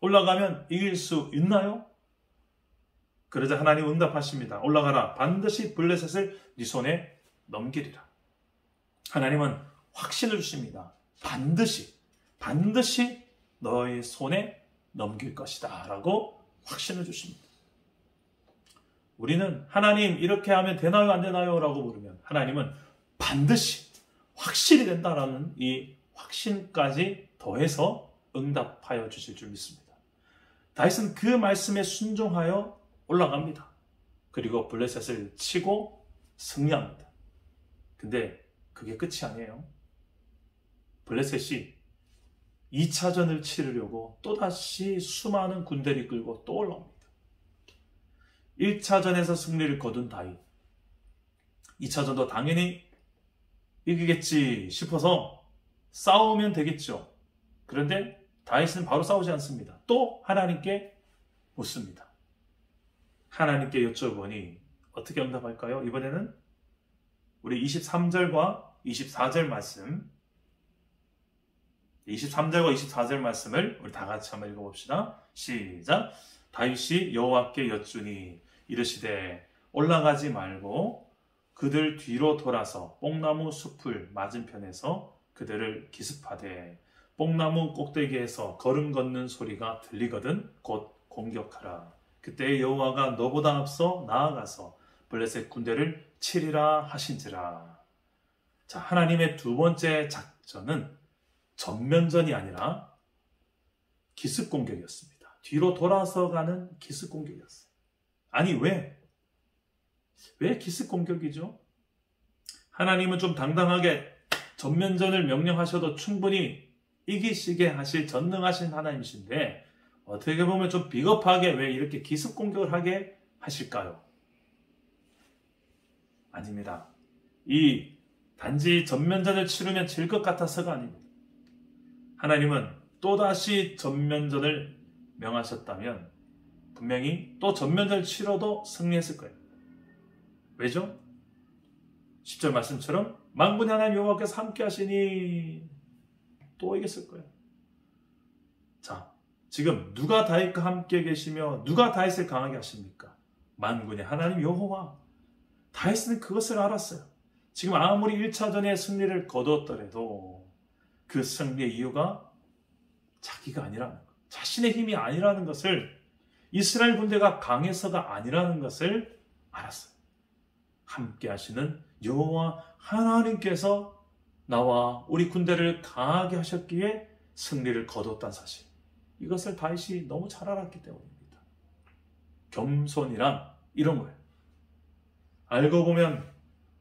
올라가면 이길 수 있나요? 그러자 하나님 응답하십니다. 올라가라. 반드시 블레셋을 네 손에 넘기리라. 하나님은 확신을 주십니다. 반드시 너의 손에 넘길 것이다 라고 확신을 주십니다. 우리는 하나님 이렇게 하면 되나요 안 되나요 라고 물으면 하나님은 반드시 확실히 된다라는 이 확신까지 더해서 응답하여 주실 줄 믿습니다. 다윗은 그 말씀에 순종하여 올라갑니다. 그리고 블레셋을 치고 승리합니다. 근데 그게 끝이 아니에요. 블레셋이 2차전을 치르려고 또다시 수많은 군대를 끌고 또 올라옵니다. 1차전에서 승리를 거둔 다윗, 2차전도 당연히 이기겠지 싶어서 싸우면 되겠죠. 그런데 다윗은 바로 싸우지 않습니다. 또 하나님께 묻습니다. 하나님께 여쭤보니 어떻게 응답할까요? 이번에는 우리 23절과 24절 말씀, 23절과 24절 말씀을 우리 다 같이 한번 읽어봅시다. 시작. 다윗이 여호와께 여쭈니 이르시되 올라가지 말고 그들 뒤로 돌아서 뽕나무 숲을 맞은편에서 그들을 기습하되 뽕나무 꼭대기에서 걸음 걷는 소리가 들리거든 곧 공격하라. 그때 여호와가 너보다 앞서 나아가서 블레셋 군대를 치리라 하신지라. 자, 하나님의 두 번째 작전은 전면전이 아니라 기습 공격이었습니다. 뒤로 돌아서 가는 기습 공격이었어요. 아니 왜 기습 공격이죠? 하나님은 좀 당당하게 전면전을 명령하셔도 충분히 이기시게 하실 전능하신 하나님이신데 어떻게 보면 좀 비겁하게 왜 이렇게 기습 공격을 하게 하실까요? 아닙니다. 이 단지 전면전을 치르면 질 것 같아서가 아닙니다. 하나님은 또다시 전면전을 명하셨다면 분명히 또 전면전을 치러도 승리했을 거예요. 왜죠? 10절 말씀처럼 만군의 하나님 여호와께서 함께 하시니 또 이겼을 거예요. 자, 지금 누가 다윗과 함께 계시며 누가 다윗을 강하게 하십니까? 만군의 하나님 여호와. 다윗은 그것을 알았어요. 지금 아무리 1차전에 승리를 거두었더라도 그 승리의 이유가 자기가 아니라는 것, 자신의 힘이 아니라는 것을, 이스라엘 군대가 강해서가 아니라는 것을 알았어요. 함께 하시는 여호와 하나님께서 나와 우리 군대를 강하게 하셨기에 승리를 거뒀다는 사실, 이것을 다윗이 너무 잘 알았기 때문입니다. 겸손이란 이런 거예요. 알고 보면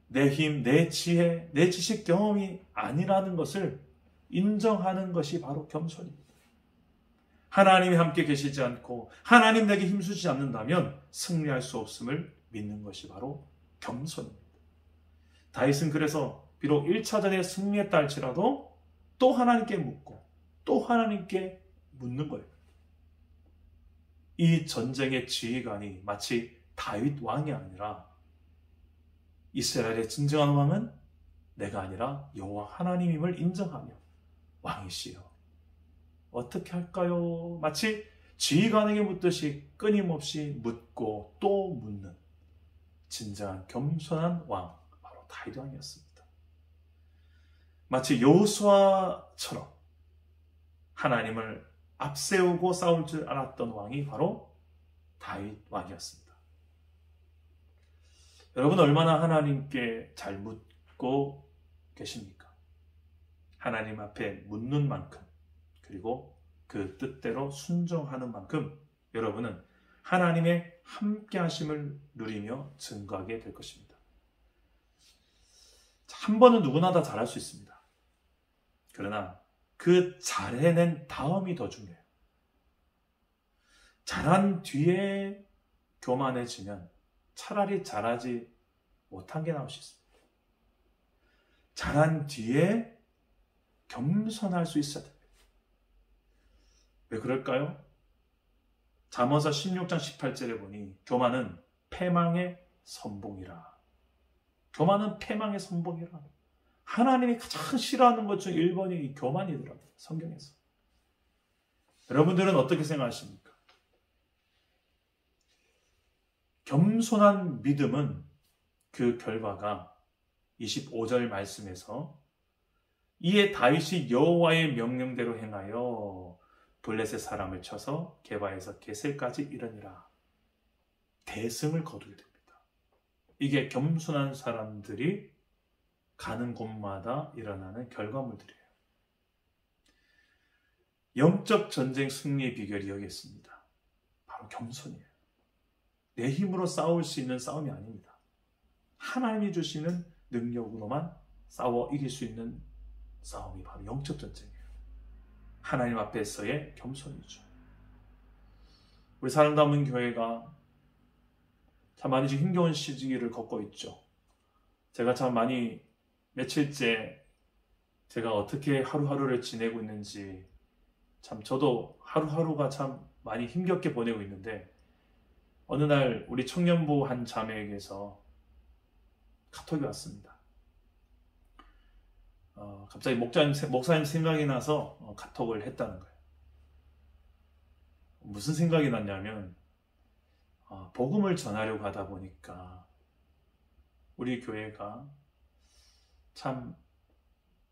내 힘, 내 지혜, 내 지식, 경험이 아니라는 것을 인정하는 것이 바로 겸손입니다. 하나님이 함께 계시지 않고 하나님 내게 힘쓰지 않는다면 승리할 수 없음을 믿는 것이 바로 겸손입니다. 다윗은 그래서 비록 1차전에 승리했다 할지라도 또 하나님께 묻고 또 하나님께 묻는 거예요. 이 전쟁의 지휘관이 마치 다윗 왕이 아니라 이스라엘의 진정한 왕은 내가 아니라 여호와 하나님임을 인정하며 왕이시여 어떻게 할까요? 마치 지휘관에게 묻듯이 끊임없이 묻고 또 묻는 진정한 겸손한 왕, 바로 다윗 왕이었습니다. 마치 여호수아처럼 하나님을 앞세우고 싸울 줄 알았던 왕이 바로 다윗 왕이었습니다. 여러분 얼마나 하나님께 잘 묻고 계십니까? 하나님 앞에 묻는 만큼, 그리고 그 뜻대로 순종하는 만큼 여러분은 하나님의 함께 하심을 누리며 증거하게 될 것입니다. 한 번은 누구나 다 잘할 수 있습니다. 그러나 그 잘해낸 다음이 더 중요해요. 잘한 뒤에 교만해지면 차라리 잘하지 못한 게 나올 수 있습니다. 잘한 뒤에 겸손할 수 있어야 됩니다. 왜 그럴까요? 잠언서 16장 18절에 보니 교만은 패망의 선봉이라. 교만은 패망의 선봉이라. 하나님이 가장 싫어하는 것 중 1번이 이 교만이더라고요. 성경에서. 여러분들은 어떻게 생각하십니까? 겸손한 믿음은 그 결과가 25절 말씀에서 이에 다윗이 여호와의 명령대로 행하여 블레셋 사람을 쳐서 게바에서 게셀까지 이르니라. 대승을 거두게 됩니다. 이게 겸손한 사람들이 가는 곳마다 일어나는 결과물들이에요. 영적 전쟁 승리의 비결이 여기 있습니다. 바로 겸손이에요. 내 힘으로 싸울 수 있는 싸움이 아닙니다. 하나님이 주시는 능력으로만 싸워 이길 수 있는 싸움이 바로 영적 전쟁이에요. 하나님 앞에서의 겸손이죠. 우리 사랑담은 교회가 참 많이 지금 힘겨운 시기를 겪고 있죠. 제가 참 많이 며칠째 제가 어떻게 하루하루를 지내고 있는지 참 저도 하루하루가 참 많이 힘겹게 보내고 있는데 어느 날 우리 청년부 한 자매에게서 카톡이 왔습니다. 갑자기 목사님 생각이 나서 카톡을 했다는 거예요. 무슨 생각이 났냐면 복음을 전하려고 하다 보니까 우리 교회가 참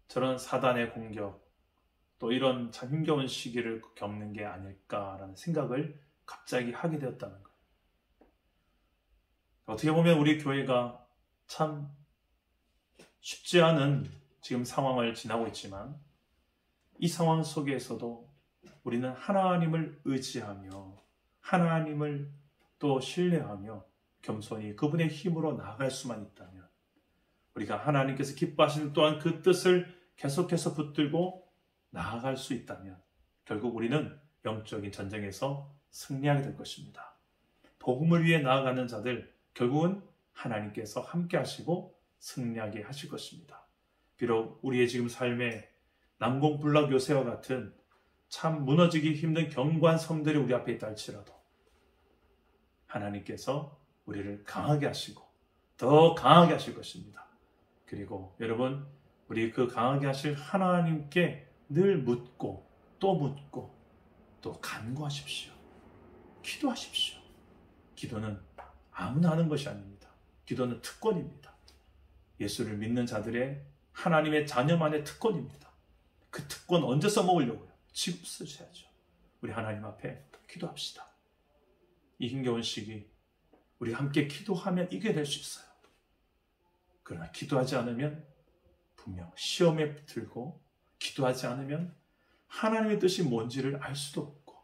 저런 사단의 공격 또 이런 참 힘겨운 시기를 겪는 게 아닐까라는 생각을 갑자기 하게 되었다는 거예요. 어떻게 보면 우리 교회가 참 쉽지 않은 지금 상황을 지나고 있지만 이 상황 속에서도 우리는 하나님을 의지하며 하나님을 또 신뢰하며 겸손히 그분의 힘으로 나아갈 수만 있다면 우리가 하나님께서 기뻐하시는 또한 그 뜻을 계속해서 붙들고 나아갈 수 있다면 결국 우리는 영적인 전쟁에서 승리하게 될 것입니다. 복음을 위해 나아가는 자들 결국은 하나님께서 함께 하시고 승리하게 하실 것입니다. 비록 우리의 지금 삶에 난공불락 요새와 같은 참 무너지기 힘든 견고한 섬들이 우리 앞에 있다 할지라도 하나님께서 우리를 강하게 하시고 더 강하게 하실 것입니다. 그리고 여러분, 우리 그 강하게 하실 하나님께 늘 묻고 또 간구하십시오. 기도하십시오. 기도는 아무나 하는 것이 아닙니다. 기도는 특권입니다. 예수를 믿는 자들의 하나님의 자녀만의 특권입니다. 그 특권 언제 써먹으려고요? 지금 쓰셔야죠. 우리 하나님 앞에 기도합시다. 이 힘겨운 시기 우리 함께 기도하면 이겨낼 수 있어요. 그러나 기도하지 않으면 분명 시험에 들고, 기도하지 않으면 하나님의 뜻이 뭔지를 알 수도 없고,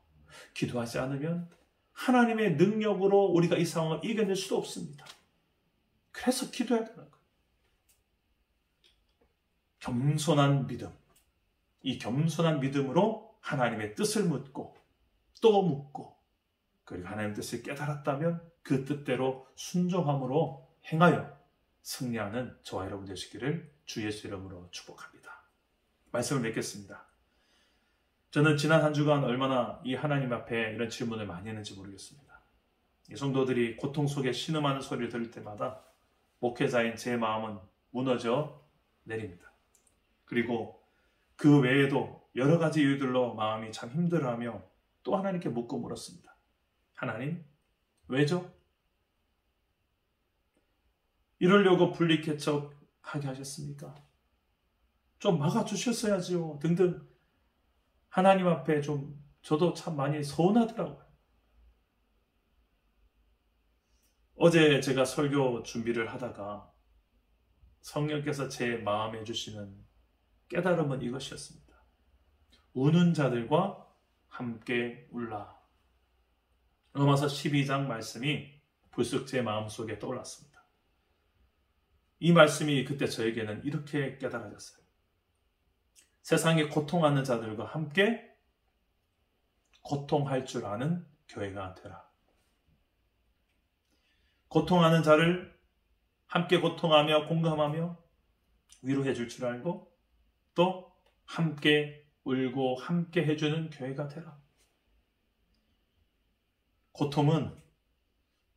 기도하지 않으면 하나님의 능력으로 우리가 이 상황을 이겨낼 수도 없습니다. 그래서 기도해야 되는 거예요. 겸손한 믿음, 이 겸손한 믿음으로 하나님의 뜻을 묻고 또 묻고, 그리고 하나님의 뜻을 깨달았다면 그 뜻대로 순종함으로 행하여 승리하는 저와 여러분 되시기를 주 예수 이름으로 축복합니다. 말씀을 맺겠습니다. 저는 지난 한 주간 얼마나 이 하나님 앞에 이런 질문을 많이 했는지 모르겠습니다. 이 성도들이 고통 속에 신음하는 소리를 들을 때마다 목회자인 제 마음은 무너져 내립니다. 그리고 그 외에도 여러 가지 이유들로 마음이 참 힘들어하며 또 하나님께 묻고 물었습니다. 하나님, 왜죠? 이러려고 분리개척하게 하셨습니까? 좀 막아주셨어야지요. 등등. 하나님 앞에 좀 저도 참 많이 서운하더라고요. 어제 제가 설교 준비를 하다가 성령께서 제 마음에 주시는 깨달음은 이것이었습니다. 우는 자들과 함께 울라. 로마서 12장 말씀이 불쑥 제 마음속에 떠올랐습니다. 이 말씀이 그때 저에게는 이렇게 깨달아졌어요. 세상에 고통하는 자들과 함께 고통할 줄 아는 교회가 되라. 고통하는 자를 함께 고통하며 공감하며 위로해 줄 줄 알고 또 함께 울고 함께 해주는 교회가 되라. 고통은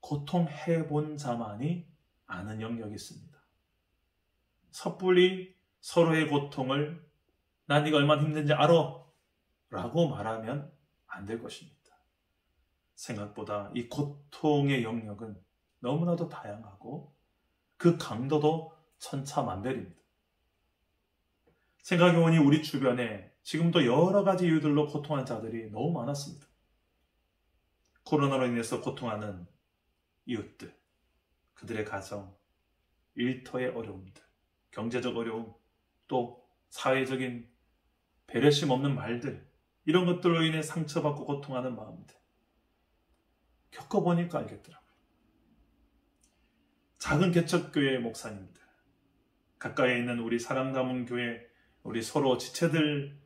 고통해본 자만이 아는 영역이 있습니다. 섣불리 서로의 고통을 난 이거 얼마나 힘든지 알아 라고 말하면 안 될 것입니다. 생각보다 이 고통의 영역은 너무나도 다양하고 그 강도도 천차만별입니다. 생각해보니 우리 주변에 지금도 여러 가지 이유들로 고통하는 자들이 너무 많았습니다. 코로나로 인해서 고통하는 이웃들, 그들의 가정, 일터의 어려움들, 경제적 어려움, 또 사회적인 배려심 없는 말들, 이런 것들로 인해 상처받고 고통하는 마음들 겪어보니까 알겠더라고요. 작은 개척교회 목사님들, 가까이에 있는 우리 사랑 담은 교회, 우리 서로 지체들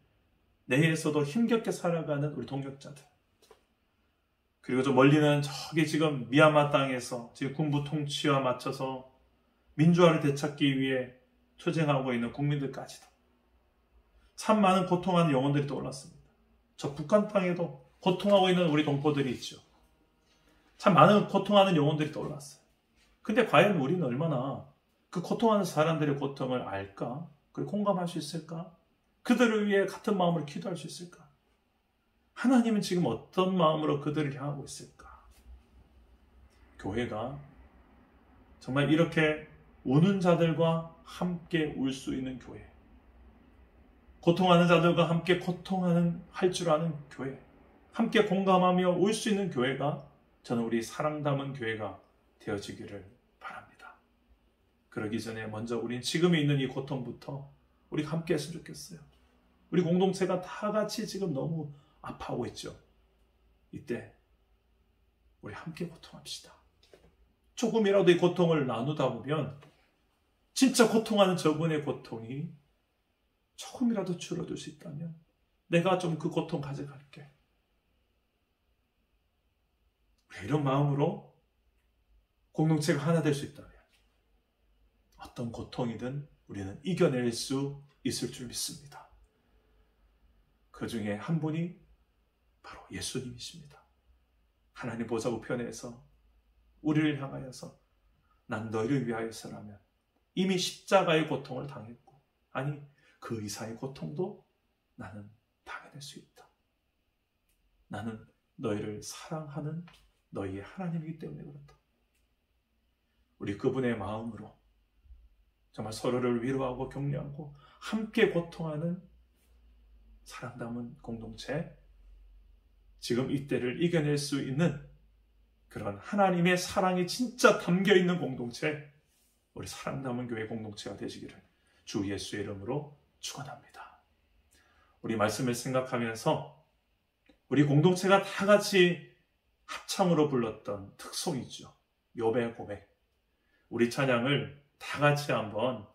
내에서도 힘겹게 살아가는 우리 동역자들, 그리고 좀 멀리는 저기 지금 미얀마 땅에서 지금 군부 통치와 맞춰서 민주화를 되찾기 위해 투쟁하고 있는 국민들까지도 참 많은 고통하는 영혼들이 떠올랐습니다. 저 북한 땅에도 고통하고 있는 우리 동포들이 있죠. 참 많은 고통하는 영혼들이 떠올랐어요. 근데 과연 우리는 얼마나 그 고통하는 사람들의 고통을 알까? 그리고 공감할 수 있을까? 그들을 위해 같은 마음으로 기도할 수 있을까? 하나님은 지금 어떤 마음으로 그들을 향하고 있을까? 교회가 정말 이렇게 우는 자들과 함께 울 수 있는 교회, 고통하는 자들과 함께 할 줄 아는 교회, 함께 공감하며 울 수 있는 교회가 저는 우리 사랑 담은 교회가 되어지기를 바랍니다. 그러기 전에 먼저 우린 지금 있는 이 고통부터 우리 함께 했으면 좋겠어요. 우리 공동체가 다 같이 지금 너무 아파하고 있죠. 이때 우리 함께 고통합시다. 조금이라도 이 고통을 나누다 보면 진짜 고통하는 저분의 고통이 조금이라도 줄어들 수 있다면 내가 좀 그 고통 가져갈게. 이런 마음으로 공동체가 하나 될 수 있다면 어떤 고통이든 우리는 이겨낼 수 있을 줄 믿습니다. 그 중에 한 분이 바로 예수님이십니다. 하나님 보좌 우편에서 우리를 향하여서 난 너희를 위하여서라면 이미 십자가의 고통을 당했고, 아니 그 이상의 고통도 나는 당해낼 수 있다. 나는 너희를 사랑하는 너희의 하나님이기 때문에 그렇다. 우리 그분의 마음으로 정말 서로를 위로하고 격려하고 함께 고통하는 사랑 담은 공동체, 지금 이때를 이겨낼 수 있는 그런 하나님의 사랑이 진짜 담겨있는 공동체, 우리 사랑 담은 교회 공동체가 되시기를 주 예수의 이름으로 축원합니다. 우리 말씀을 생각하면서 우리 공동체가 다 같이 합창으로 불렀던 특송이죠. 욥의 고백. 우리 찬양을 다 같이 한번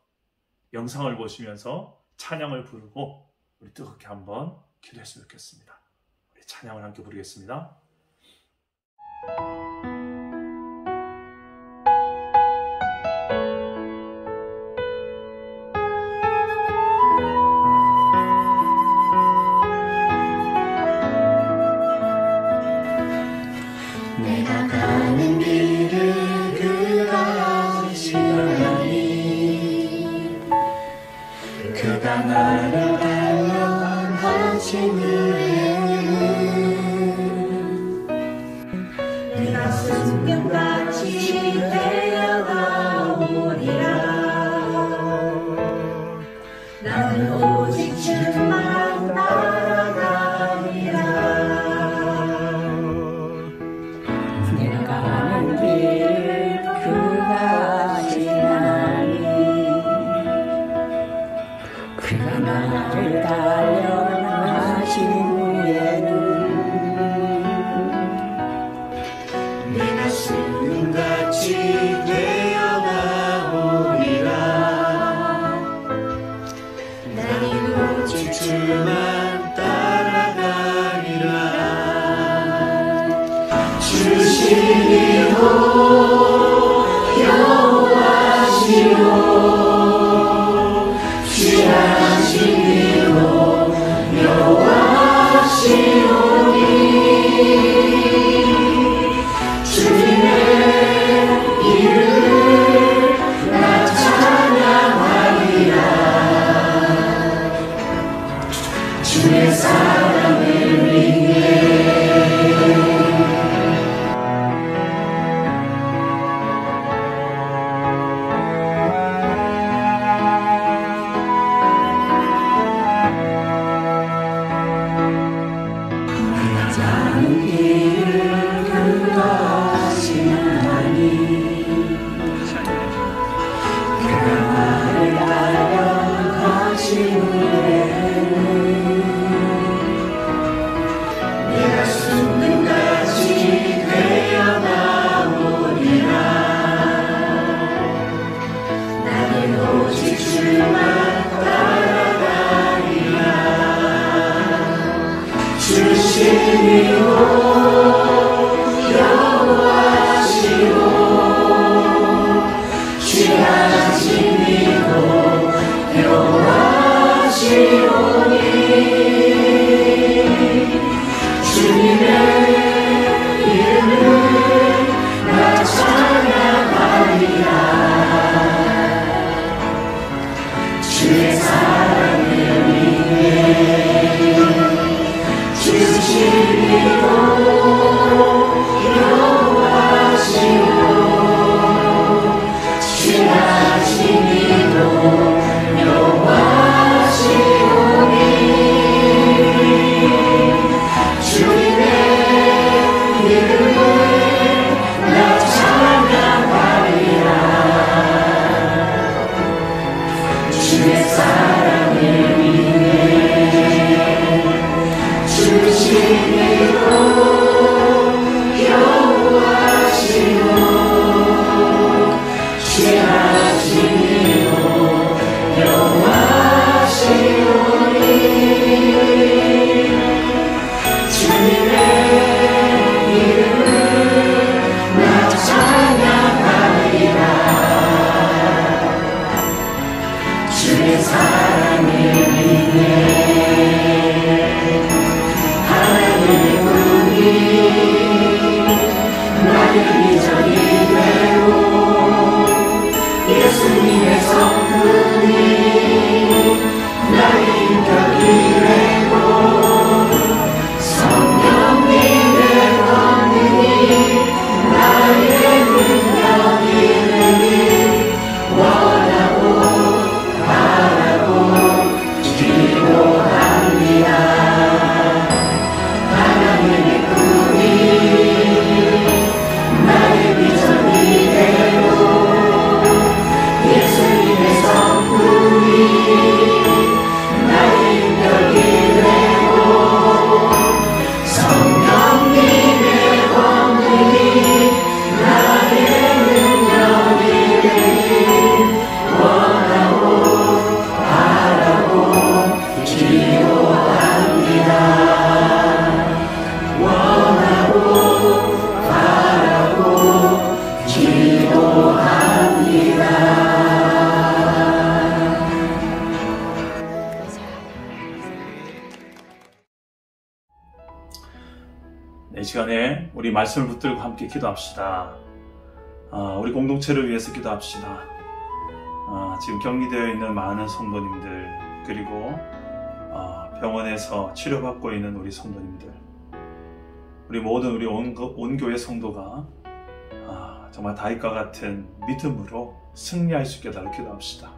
영상을 보시면서 찬양을 부르고 우리 뜨겁게 한번 기도했으면 좋겠습니다. 우리 찬양을 함께 부르겠습니다. 내가 가는 길을 그가 아시나니 그가 나를 달려가시는 내가 숨결같이 되어가오리라. 나는 오직 주만 따라가리라. 내가 가는 길 그가 아시나니 그가 나를 달려가신 후에는 내가 수금같이 되어가오리라. 나는 오직 주만 따라가리라. 주시리오 여호와시오 주하시리오 여호와시오니 주님의 이름을 나 찬양하리라. 주의 사랑을 위해 여호와시오 이 시간에 우리 말씀을 붙들고 함께 기도합시다. 우리 공동체를 위해서 기도합시다. 지금 격리되어 있는 많은 성도님들, 그리고 병원에서 치료받고 있는 우리 성도님들, 우리 모든 우리 온 교회 성도가 정말 다윗과 같은 믿음으로 승리할 수 있게 달라 기도합시다.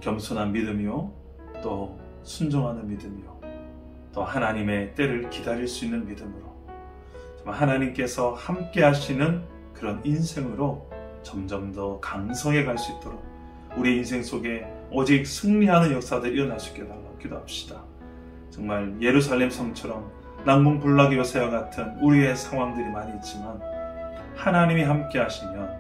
겸손한 믿음이요, 또 순종하는 믿음이요, 또 하나님의 때를 기다릴 수 있는 믿음으로, 정말 하나님께서 함께 하시는 그런 인생으로 점점 더 강성해 갈 수 있도록 우리 인생 속에 오직 승리하는 역사들이 일어날 수 있게 달라고 기도합시다. 정말 예루살렘 성처럼 난공불락 요새와 같은 우리의 상황들이 많이 있지만 하나님이 함께 하시면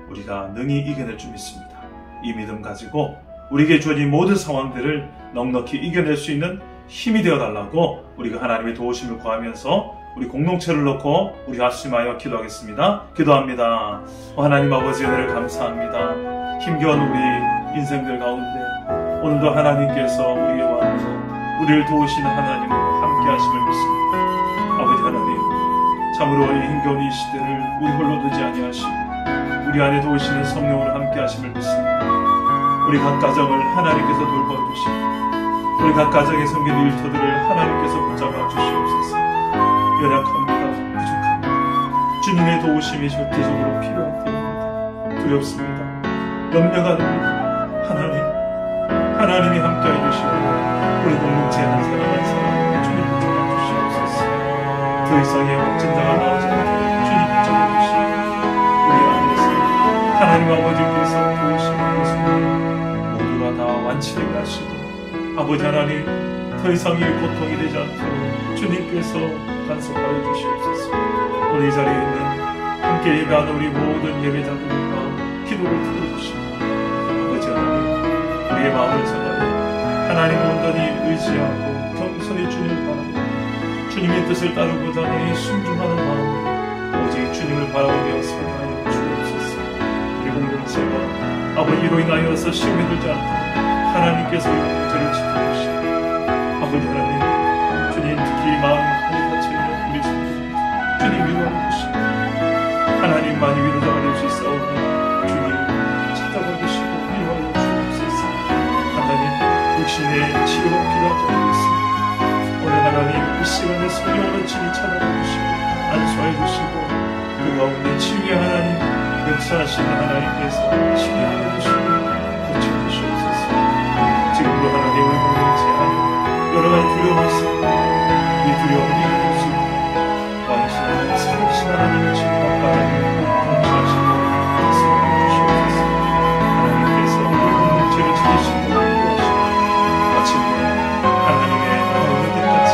우리가 능히 이겨낼 줄 믿습니다. 이 믿음 가지고 우리에게 주어진 모든 상황들을 넉넉히 이겨낼 수 있는 힘이 되어달라고 우리가 하나님의 도우심을 구하면서 우리 공동체를 놓고 우리 합심하여 기도하겠습니다. 기도합니다. 하나님 아버지, 은혜를 감사합니다. 힘겨운 우리 인생들 가운데 오늘도 하나님께서 우리에게 와서 우리를 도우시는 하나님으로 함께 하심을 믿습니다. 아버지 하나님, 참으로 이 힘겨운 이 시대를 우리 홀로 두지 아니하시고 우리 안에 도우시는 성령으로 함께 하심을 믿습니다. 우리 각 가정을 하나님께서 돌봐주시고 우리 각 가정에 생긴 일터들을 하나님께서 붙잡아 주시옵소서. 연약합니다. 부족합니다. 주님의 도우심이 절대적으로 필요할 때입니다. 두렵습니다. 염려가 됩니다. 하나님이 함께해 주시고 우리 공동체 한 사람 한 사람 주님 붙잡아 주시옵소서. 더 이상의 확진자가 나오지 않도록 주님 붙잡아 주시고 우리 안에서 하나님 아버지께서 도우시는 것은 모두가 다 완치되게 하시고, 아버지 하나님, 더 이상 이 고통이 되지 않도록 주님께서 간섭하여 주시옵소서. 오늘 이 자리에 있는 함께 예배하는 우리 모든 예배자들과 기도를 들어주시고, 아버지 하나님, 우리의 마음을 전하여 하나님 온전히 의지하고 겸손히 주님을 바라고 주님의 뜻을 따르고자 하는 순종하는 마음으로 오직 주님을 바라보며 살아가여 주옵소서. 우리 공동체가 아버지로 인하여서 시험에 들지 않도록 하나님께서 이 공동체를 지켜주시고, 아버지 하나님, 주님 특히 마음이 많이 닫혀있는 우리 성도들 주님 위로하여 주시고 하나님만이 위로자가 될 수 있사오니 주님 찾아가 주시고 위로하여 주옵소서. 하나님, 육신의 치료가 필요한 자들이 있습니다. 오늘 하나님 이 시간에 성령으로 친히 찾아가 주시고 안수하여 주시고 그 가운데 치유의 하나님, 역사하시는 하나님께서 치유하여 주시고 고쳐주시옵소서. 지금도 하나님을 공동체 안에 여러 가지 두려움이 있습니다. 이 두려움을 이겨낼 수 있는 왕이신 살아계신 하나님의 진리와 하나님을 통치하시고 역사하여 주시옵소서. 하나님께서 우리 공동체를 지키시고 인도하시고 마침내 하나님의 나라 오는 때까지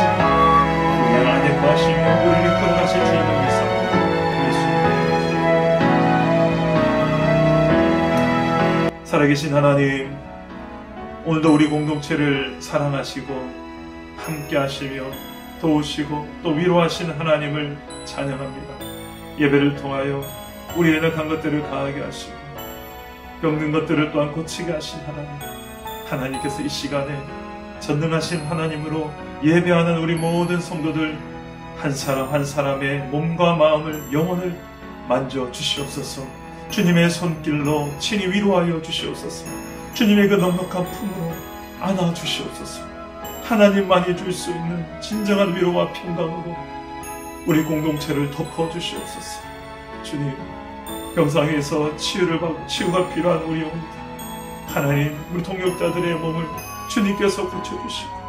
우리 안에 거하시며 우리를 끌어가실 주님을 믿사옵고 예수님의 살아계신 하나님, 오늘도 우리 공동체를 사랑하시고 함께 하시며 도우시고 또 위로하시는 하나님을 찬양합니다. 예배를 통하여 우리의 연약한 것들을 가하게 하시고 병든 것들을 또한 고치게 하신 하나님께서 이 시간에 전능하신 하나님으로 예배하는 우리 모든 성도들 한 사람 한 사람의 몸과 마음을, 영혼을 만져 주시옵소서. 주님의 손길로 친히 위로하여 주시옵소서. 주님의 그 넉넉한 품으로 안아 주시옵소서. 하나님만이 줄 수 있는 진정한 위로와 평강으로 우리 공동체를 덮어 주시옵소서. 주님, 병상에서 치유가 필요한 우리 영혼들, 하나님, 우리 동역자들의 몸을 주님께서 고쳐주시고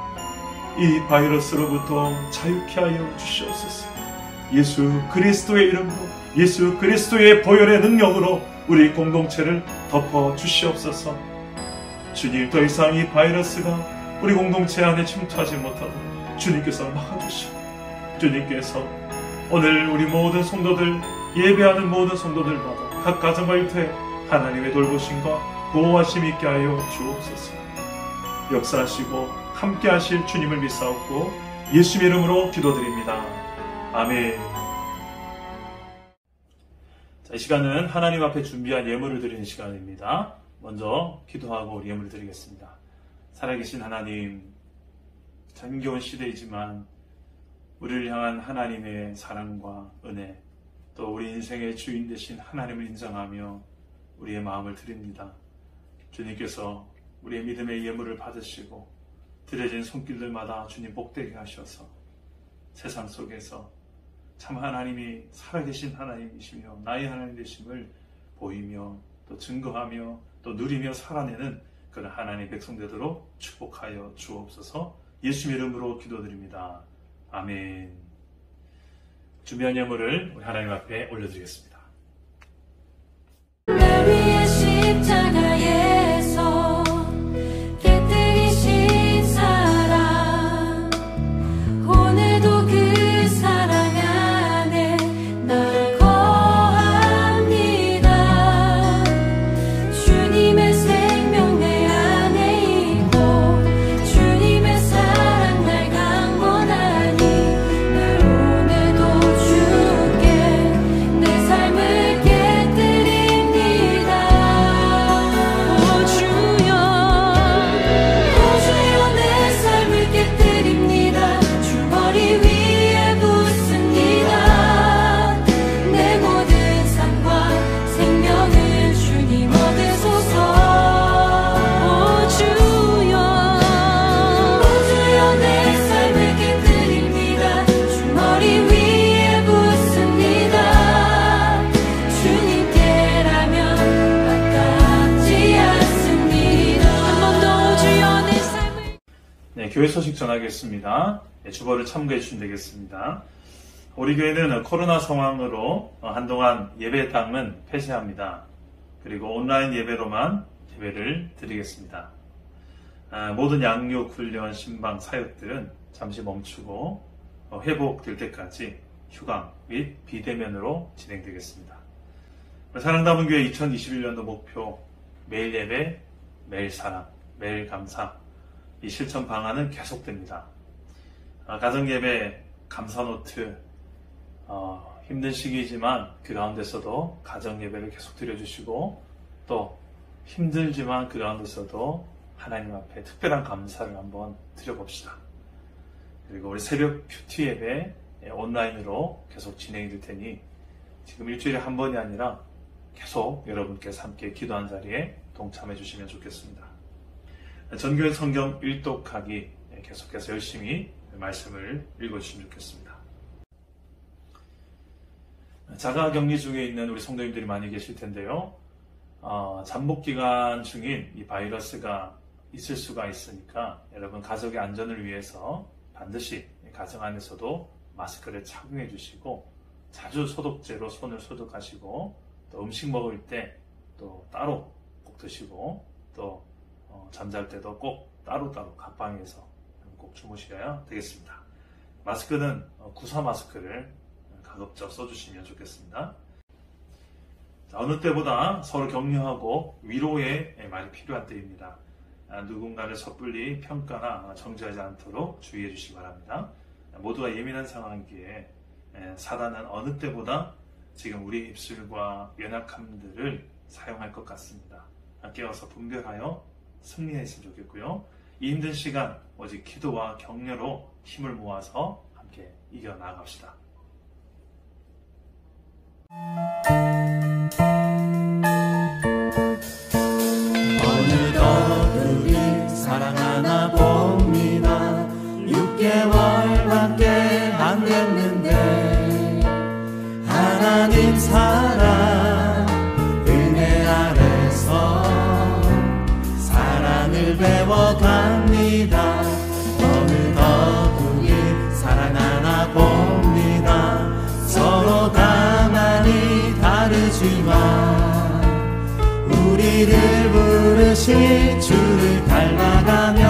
이 바이러스로부터 자유케 하여 주시옵소서. 예수 그리스도의 이름으로, 예수 그리스도의 보혈의 능력으로 우리 공동체를 덮어 주시옵소서. 주님, 더 이상 이 바이러스가 우리 공동체 안에 침투하지 못하도록 주님께서 막아주시고, 주님께서 오늘 우리 모든 성도들, 예배하는 모든 성도들마다 각 가정과 일터에 하나님의 돌보심과 보호하심 있게 하여 주옵소서. 역사하시고 함께 하실 주님을 믿사옵고 예수의 이름으로 기도드립니다. 아멘. 자, 이 시간은 하나님 앞에 준비한 예물을 드리는 시간입니다. 먼저 기도하고 우리 예물을 드리겠습니다. 살아계신 하나님, 참 힘겨운 시대이지만 우리를 향한 하나님의 사랑과 은혜, 또 우리 인생의 주인 되신 하나님을 인정하며 우리의 마음을 드립니다. 주님께서 우리의 믿음의 예물을 받으시고 드려진 손길들마다 주님 복되게 하셔서 세상 속에서 참 하나님이 살아계신 하나님이시며 나의 하나님 되심을 보이며 또 증거하며 또 누리며 살아내는 그런 하나님의 백성 되도록 축복하여 주옵소서. 예수의 이름으로 기도드립니다. 아멘. 준비한 예물을 우리 하나님 앞에 올려드리겠습니다. 위의 십자가에서 깨뜨리신 사랑, 오늘도 그 사랑 안에 나 거합니다. 주님의 생명 내 안에 있고 주님의 사랑 날 강권하니 날 오늘도 주께 내 삶을 깨뜨립니다. 오 주여 내 삶을 깨뜨립니다. 주머리 위에 붓습니다. 내 모든 삶과 생명을 주님 얻으소서. 오 주여 내 삶을 깨뜨립니다. 주머리 위에 붓습니다. 주님께라면 아깝지 않습니다. 한 번 더 주여 내 삶을. 네, 교회 소식 전하겠습니다. 네, 주보를 참고해 주시면 되겠습니다. 우리 교회는 코로나 상황으로 한동안 예배당은 폐쇄합니다. 그리고 온라인 예배로만 예배를 드리겠습니다. 모든 양육, 훈련, 신방, 사역들은 잠시 멈추고 회복될 때까지 휴강 및 비대면으로 진행되겠습니다. 사랑담은 교회 2021년도 목표 매일 예배, 매일 사랑, 매일 감사, 이 실천 방안은 계속됩니다. 가정예배, 감사노트, 힘든 시기이지만 그 가운데서도 가정예배를 계속 드려주시고 또 힘들지만 그 가운데서도 하나님 앞에 특별한 감사를 한번 드려봅시다. 그리고 우리 새벽 큐티 예배 온라인으로 계속 진행이 될 테니 지금 일주일에 한 번이 아니라 계속 여러분께서 함께 기도한 자리에 동참해 주시면 좋겠습니다. 전교회 성경 일독하기 계속해서 열심히 말씀을 읽어주시면 좋겠습니다. 자가격리 중에 있는 우리 성도님들이 많이 계실 텐데요. 잠복기간 중인 이 바이러스가 있을 수가 있으니까 여러분 가족의 안전을 위해서 반드시 가정 안에서도 마스크를 착용해 주시고 자주 소독제로 손을 소독하시고 또 음식 먹을 때 또 따로 꼭 드시고 또 잠잘 때도 꼭 따로따로 각방에서 꼭 주무셔야 되겠습니다. 마스크는 구사 마스크를 가급적 써주시면 좋겠습니다. 자, 어느 때보다 서로 격려하고 위로의 말이 필요한 때입니다. 누군가를 섣불리 평가나 정죄하지 않도록 주의해 주시기 바랍니다. 모두가 예민한 상황이기에 사단은 어느 때보다 지금 우리 입술과 연약함들을 사용할 것 같습니다. 깨어서 분별하여 승리했으면 좋겠고요. 이 힘든 시간 오직 기도와 격려로 힘을 모아서 함께 이겨나갑시다. 어느덧 우리 사랑하나 봅니다. 6개월밖에 안 됐는데 하나님 사랑 은혜 아래서 사랑을 배워갑니다. 어느덧 우리 사랑하나 봅니다. 서로 다 많이 다르지만 우리를 부르신 주를 닮아가며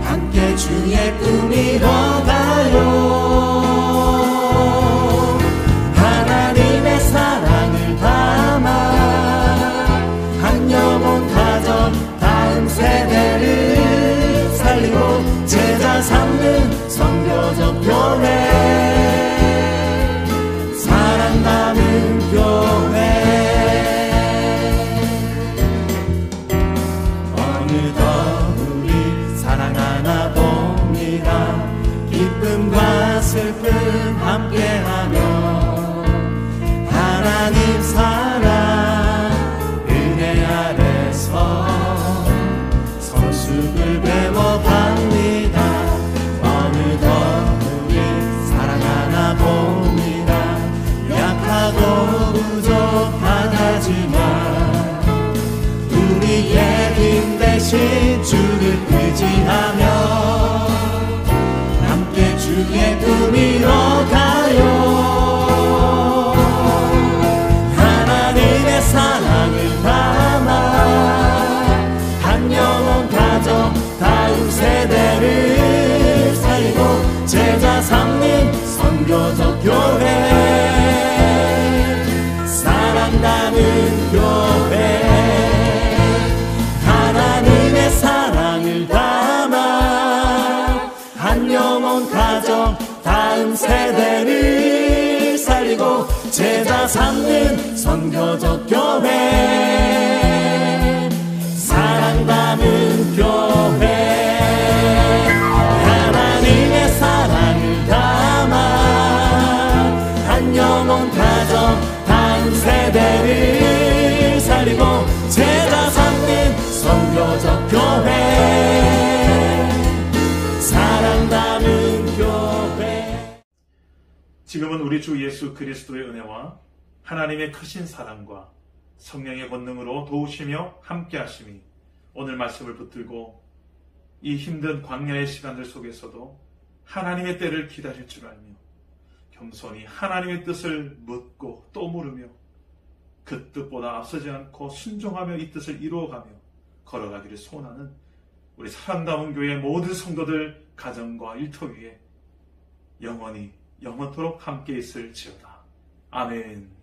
함께 주의 꿈 이뤄가요. 하나님의 사랑을 담아 어느덧 우리 사랑하나 봅니다. 기쁨과 슬픔 함께하며 하나님 사랑 은혜 아래서 성숙을 배워갑니다. 어느덧 우리 사랑하나 봅니다. 약하고 부족하다지만 우리의 힘 대신 주를 의지하며 함께 주의 꿈 이뤄가요. 하나님의 사랑을 담아 한 영혼 가정 다음 세대를 살리고 제자 삼는 선교적 교회, 사랑 담은 교회. 하나님의 사랑을 담아 한 영혼 가정 다음 세대를 살리고 제자 삼는 선교적 교회, 사랑 담은 교회. 하나님의 사랑을 담아 한 영혼 가정 다음 세대를 살리고 제자 삼는 선교적 교회, 사랑 담은 교회. 지금은 우리 주 예수 그리스도의 은혜와 하나님의 크신 사랑과 성령의 권능으로 도우시며 함께하심이 오늘 말씀을 붙들고 이 힘든 광야의 시간들 속에서도 하나님의 때를 기다릴 줄 알며 겸손히 하나님의 뜻을 묻고 또 물으며 그 뜻보다 앞서지 않고 순종하며 이 뜻을 이루어가며 걸어가기를 소원하는 우리 사랑다운 교회 모든 성도들 가정과 일터 위에 영원히 영원토록 함께 있을지어다. 아멘.